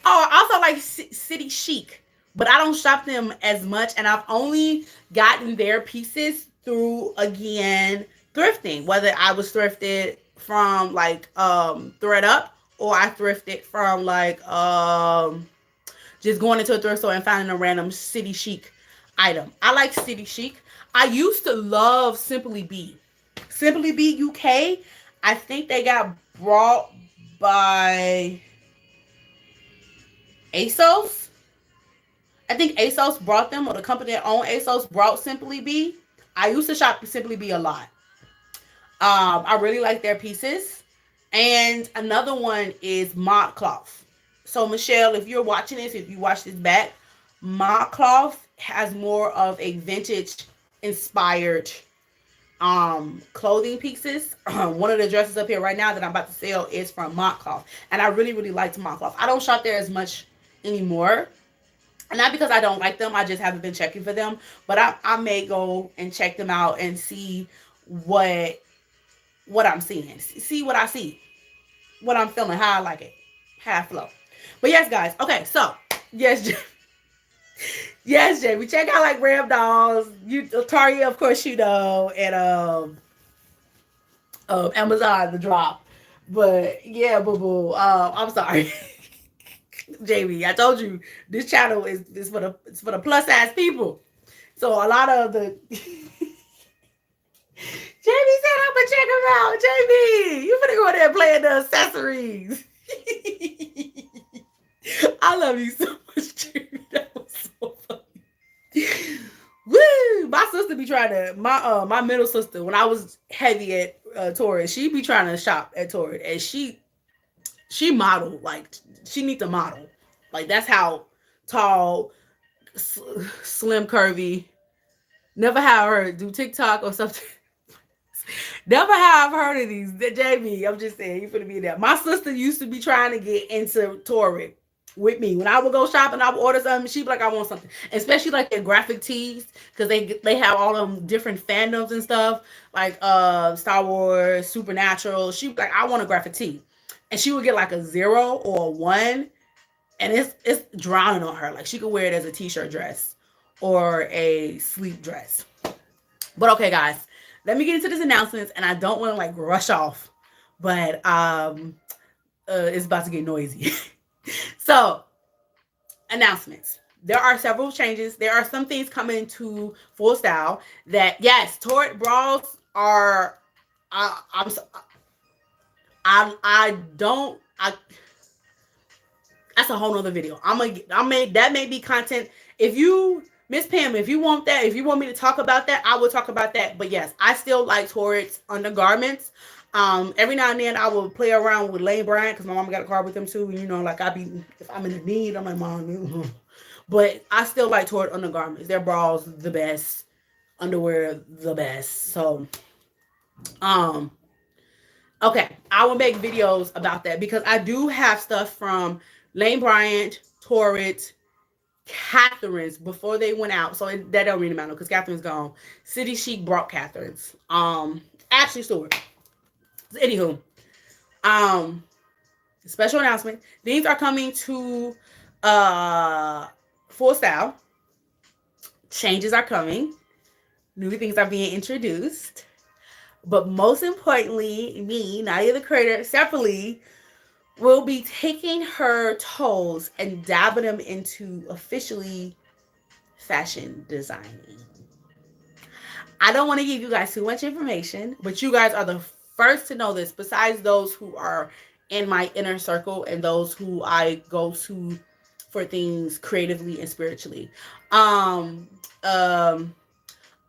Oh, I also like City Chic, but I don't shop them as much, and I've only gotten their pieces through, again, thrifting. Whether I was thrifted from like ThredUp or I thrifted from like just going into a thrift store and finding a random City Chic item. I like City Chic. I used to love Simply Be. Simply Be UK, I think they got brought by ASOS. I think ASOS brought them, or the company that owned ASOS brought Simply Be. I used to shop Simply Be a lot. I really like their pieces. And another one is Mod Cloth. So Michelle, if you're watching this, if you watch this back, Mod Cloth has more of a vintage inspired clothing pieces. One of the dresses up here right now that I'm about to sell is from Mod Cloth, and I really liked Mod Cloth. I don't shop there as much anymore, Not because I don't like them, I just haven't been checking for them. But I may go and check them out and see what I'm seeing. See what I see, what I'm feeling, how I like it, how I flow. But yes, guys. Okay, so yes, yes, Jay. We check out like Ram Dolls, you Target, of course, you know, and Amazon the drop. But yeah, boo boo. I'm sorry. Jamie, I told you this channel is for the plus size people. So a lot of the Jamie said I'm gonna check them out. Jamie, you finna go there and play in the accessories. I love you so much, Jamie. That was so funny. Woo! My sister be trying to my middle sister, when I was heavy at Torrid, she be trying to shop at Torrid, and she model like she needs to model. Like that's how tall, slim, curvy. Never have her do TikTok or something. Never have heard of these. Jamie, I'm just saying, you finna be there. My sister used to be trying to get into Torrid with me. When I would go shopping, I would order something. She'd be like, I want something. Especially like their graphic tees, because they have all them different fandoms and stuff, like Star Wars, Supernatural. She'd be like, I want a graphic tee. And she would get like a 0 or a 1, and it's drowning on her. Like she could wear it as a t-shirt dress or a sleep dress. But okay, guys, let me get into this announcements, and I don't want to like rush off, but it's about to get noisy. So, announcements. There are several changes. There are some things coming to FullStyle that yes, Torrid bras are. I'm. I don't. I. That's a whole nother video. That may be content. If you Miss Pam, if you want that, if you want me to talk about that, I will talk about that. But yes, I still like Torrid's undergarments. Every now and then I will play around with Lane Bryant because my mom got a car with him too. And you know, like if I'm in the need, I'm like, mom. But I still like Torrid undergarments. Their bras the best, underwear the best. So, okay, I will make videos about that because I do have stuff from Lane Bryant, Torrid, Catherine's before they went out. So that don't really matter because Catherine's gone. City Chic brought Catherine's. Ashley Stewart. Anywho, special announcement. These are coming to FullStyle. Changes are coming. New things are being introduced. But most importantly, me, Nadia the creator, separately, will be taking her toes and dabbing them into officially fashion designing. I don't want to give you guys too much information, but you guys are the first to know this, besides those who are in my inner circle and those who I go to for things creatively and spiritually.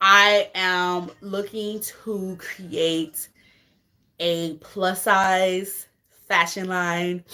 I am looking to create a plus size fashion line.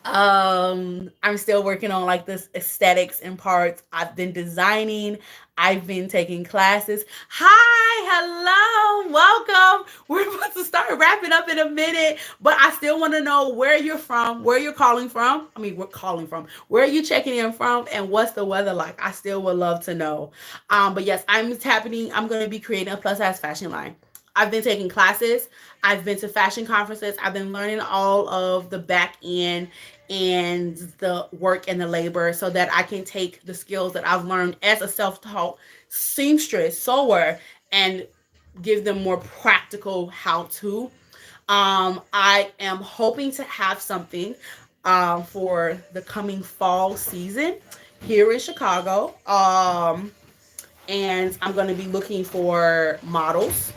I'm still working on like this aesthetics and parts. I've been designing. I've been taking classes. Hi, hello, welcome. We're about to start wrapping up in a minute, but I still want to know where you're from, where you're calling from. I mean, we're calling from. Where are you checking in from, and what's the weather like? I still would love to know. But yes, I'm going to be creating a plus size fashion line. I've been taking classes. I've been to fashion conferences. I've been learning all of the back end and the work and the labor so that I can take the skills that I've learned as a self-taught seamstress, sewer, and give them more practical how-to. I am hoping to have something for the coming fall season here in Chicago. And I'm going to be looking for models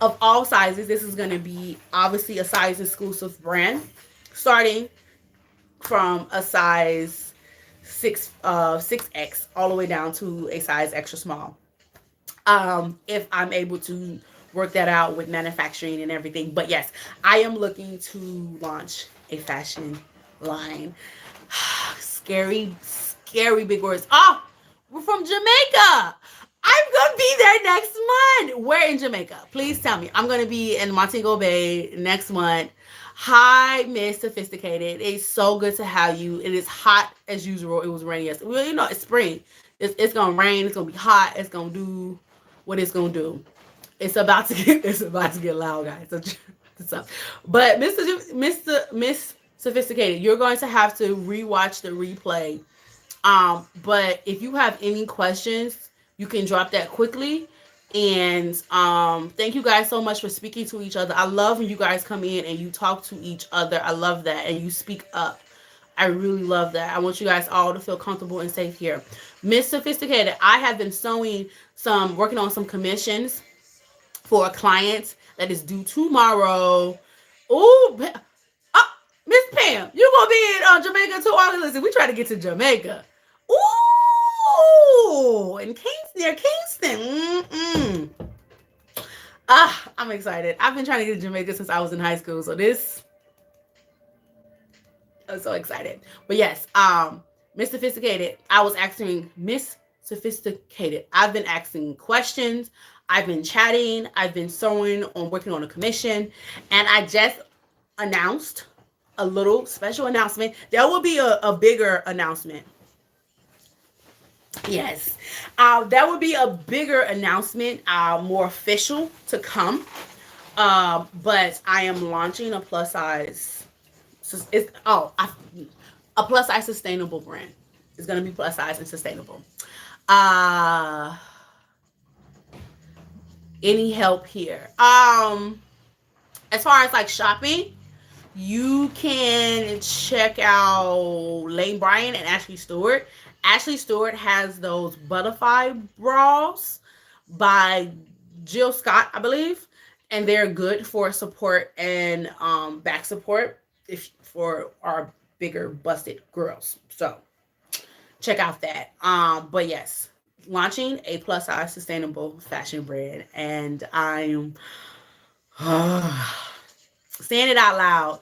of all sizes. This is going to be obviously a size exclusive brand, starting from a size 6X all the way down to a size extra small. If I'm able to work that out with manufacturing and everything. But yes, I am looking to launch a fashion line. Scary big words. Oh, we're from Jamaica. I'm going to be there next month. Where in Jamaica? Please tell me. I'm going to be in Montego Bay next month. Hi, Miss Sophisticated. It's so good to have you. It is hot as usual. It was raining yesterday. Well, it's spring. It's gonna rain. It's gonna be hot. It's gonna do what it's gonna do. It's about to get loud, guys. So, but Miss Sophisticated, you're going to have to rewatch the replay. But if you have any questions, you can drop that quickly. And thank you guys so much for speaking to each other. I love when you guys come in and you talk to each other. I love that. And you speak up. I really love that. I want you guys all to feel comfortable and safe here. Miss Sophisticated, I have been working on some commissions for a client that is due tomorrow. Ooh, Miss Pam, you gonna be in Jamaica too? Listen, we try to get to Jamaica. Ooh, in near Kingston. I'm excited. I've been trying to get to Jamaica since I was in high school, so I'm so excited. But yes, Miss Sophisticated, I was asking Miss Sophisticated. I've been asking questions. I've been chatting. I've been working on a commission, and I just announced a little special announcement. There will be a bigger announcement. Yes, that would be a bigger announcement, more official to come. But I am launching a plus size. A plus size sustainable brand. It's gonna be plus size and sustainable. Any help here? As far as like shopping, you can check out Lane Bryant and Ashley Stewart. Ashley Stewart has those butterfly bras by Jill Scott, I believe, and they're good for support and back support for our bigger busted girls. So check out that. But yes, launching a plus size sustainable fashion brand, and I'm saying it out loud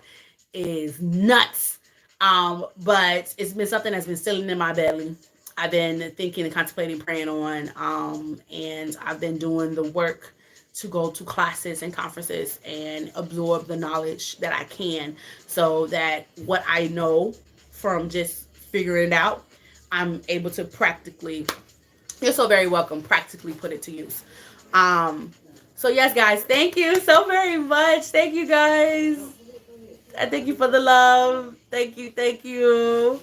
is nuts. But it's been something that's been sitting in my belly. I've been thinking and contemplating, praying on, and I've been doing the work to go to classes and conferences and absorb the knowledge that I can, so that what I know from just figuring it out, I'm able to practically, you're so very welcome, practically put it to use. So yes, guys, thank you so very much. Thank you, guys. I thank you for the love. Thank you. And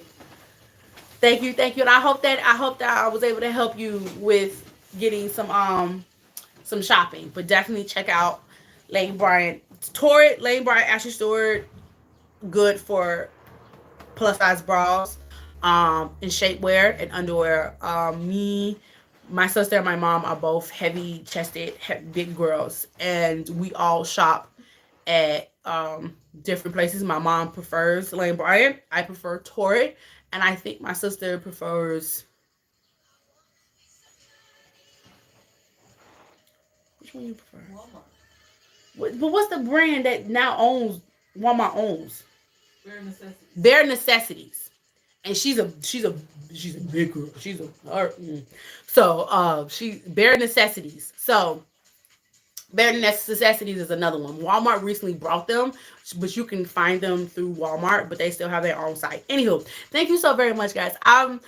I hope that I was able to help you with getting some shopping. But definitely check out Lane Bryant, Ashley Stewart, good for plus size bras, and shapewear and underwear. My sister and my mom are both heavy chested, big girls, and we all shop at different places. My mom prefers Lane Bryant. I prefer Torrid, and I think my sister prefers. Which one you prefer? Walmart. But what's the brand that now Walmart owns? Bare Necessities. And she's a big girl. So Bare Necessities. So Bare Necessities is another one. Walmart recently brought them, but you can find them through Walmart, but they still have their own site. Anywho, thank you so very much, guys. I'm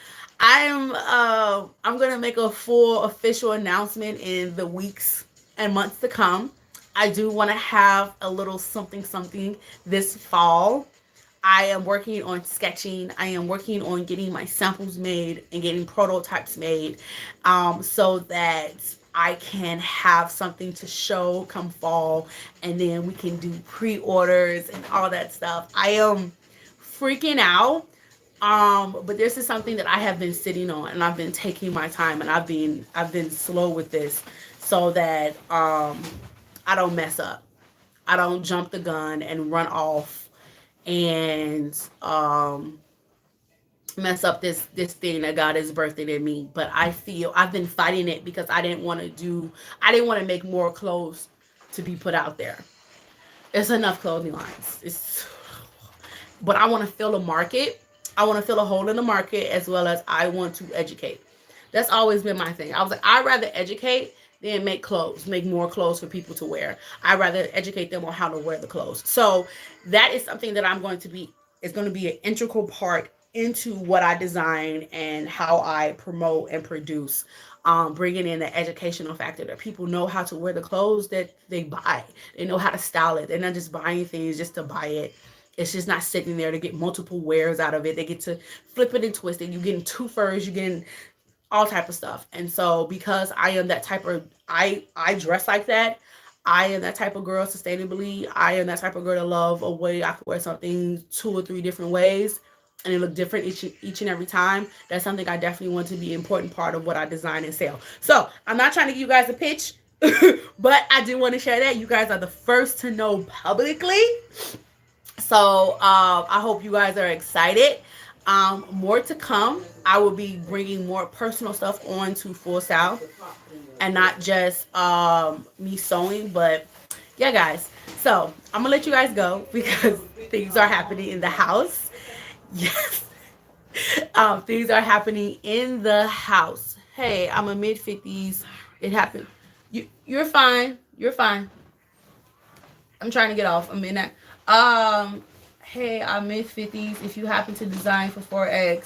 gonna make a full official announcement in the weeks and months to come. I do want to have a little something this fall. I am working on sketching. I am working on getting my samples made and getting prototypes made, so that I can have something to show come fall, and then we can do pre-orders and all that stuff. I am freaking out, but this is something that I have been sitting on, and I've been taking my time, and I've been slow with this, so that I don't mess up. I don't jump the gun and run off and mess up this thing that God has birthed in me. But I feel I've been fighting it because I didn't want to make more clothes to be put out there. It's enough clothing lines. But I want to fill a market. I want to fill a hole in the market, as well as I want to educate. That's always been my thing. I was like, I'd rather educate than make clothes, make more clothes for people to wear. I'd rather educate them on how to wear the clothes. So that is something that I'm going to be, is going to be an integral part into what I design and how I promote and produce. Bringing in the educational factor that people know how to wear the clothes that they buy. They know how to style it. They're not just buying things just to buy it. It's just not sitting there to get multiple wears out of it. They get to flip it and twist it. You're getting two furs. You're getting all type of stuff. And so because I am that type of, I dress like that. I am that type of girl sustainably. I am that type of girl to love a way I could wear something 2 or 3 different ways and it look different each and every time. That's something I definitely want to be an important part of what I design and sell. So I'm not trying to give you guys a pitch, but I do want to share that you guys are the first to know publicly. So I hope you guys are excited. More to come. I will be bringing more personal stuff on to FullStyle and not just me sewing, but yeah, guys. So I'm gonna let you guys go because things are happening in the house. Yes. Things are happening in the house. Hey, I'm a mid-50s. It happened. You're fine. You're fine. I'm trying to get off. I'm in that. Hey, I'm mid-50s. If you happen to design for 4X,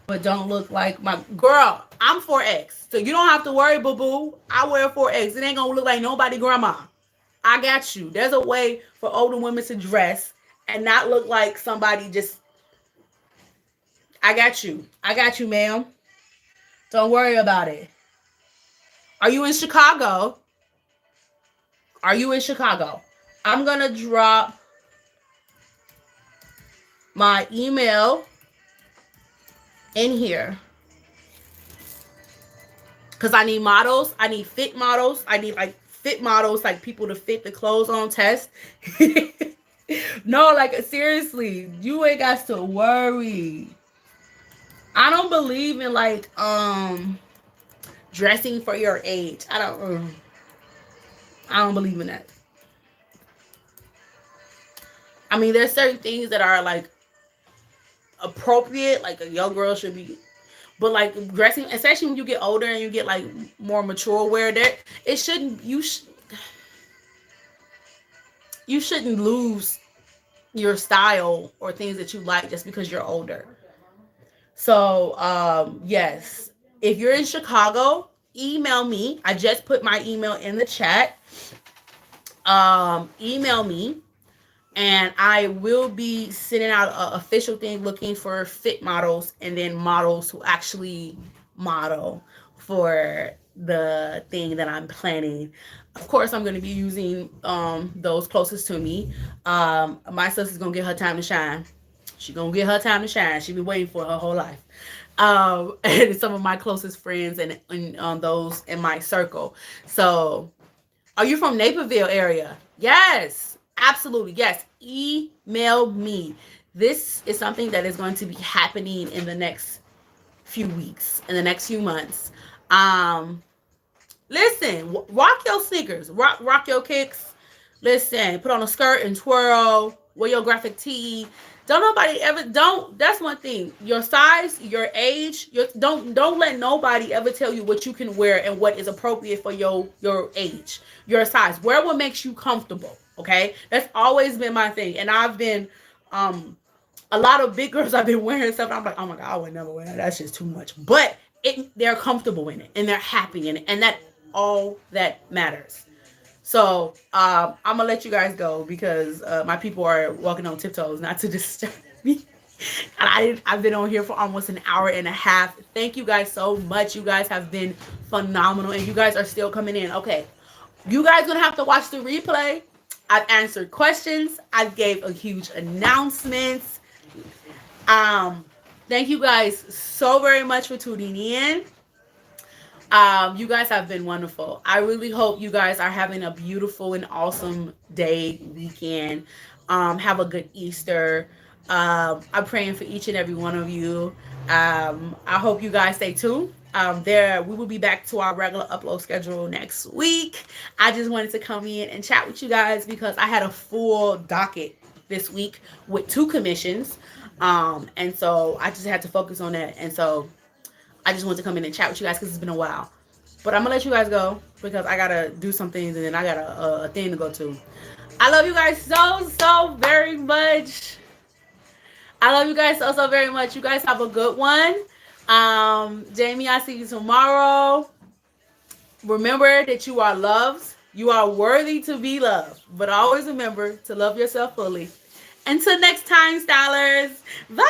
but don't look like my girl, I'm 4X. So you don't have to worry, boo-boo. I wear 4X. It ain't gonna look like nobody grandma. I got you. There's a way for older women to dress and not look like somebody just. I got you. I got you, ma'am. Don't worry about it. Are you in Chicago? Are you in Chicago? I'm going to drop my email in here. Because I need models. I need fit models. I need like fit models, like people to fit the clothes on test. No, like seriously, you ain't got to worry. I don't believe in like dressing for your age. I don't believe in that. I mean, there's certain things that are like appropriate, like a young girl should be, but like dressing, especially when you get older and you get like more mature wear, there it shouldn't, you shouldn't lose your style or things that you like just because you're older. So yes, if you're in Chicago, email me. I just put my email in the chat. Email me and I will be sending out an official thing looking for fit models and then models who actually model for the thing that I'm planning. Of course, I'm going to be using those closest to me. My sister's going to get her time to shine. She's going to get her time to shine. She's been waiting for her whole life. And some of my closest friends and those in my circle. So, are you from Naperville area? Yes, absolutely. Yes, email me. This is something that is going to be happening in the next few weeks, in the next few months. Listen, rock your sneakers, rock your kicks. Listen, put on a skirt and twirl, wear your graphic tee. Don't nobody ever that's one thing. Your size, your age, don't let nobody ever tell you what you can wear and what is appropriate for your age, your size. Wear what makes you comfortable. Okay? That's always been my thing. And I've been a lot of big girls I've been wearing stuff. I'm like, oh my God, I would never wear that. That's just too much. But they're comfortable in it and they're happy in it. And that all that matters. So I'm gonna let you guys go because my people are walking on tiptoes, not to disturb me. And I've been on here for almost an hour and a half. Thank you guys so much. You guys have been phenomenal, and you guys are still coming in. Okay, you guys gonna have to watch the replay. I've answered questions. I gave a huge announcements. Thank you guys so very much for tuning in. You guys have been wonderful. I really hope you guys are having a beautiful and awesome day, weekend. Have a good Easter. I'm praying for each and every one of you. I hope you guys stay tuned. We will be back to our regular upload schedule next week. I just wanted to come in and chat with you guys because I had a full docket this week with 2 commissions. And so I just had to focus on that. And so I just wanted to come in and chat with you guys because it's been a while. But I'm gonna let you guys go because I gotta do some things and then I got a thing to go to. I love you guys so very much. I love you guys so very much. You guys have a good one. Jamie, I see you tomorrow. Remember that you are loved. You are worthy to be loved. But always remember to love yourself fully. Until next time, stylers. Bye.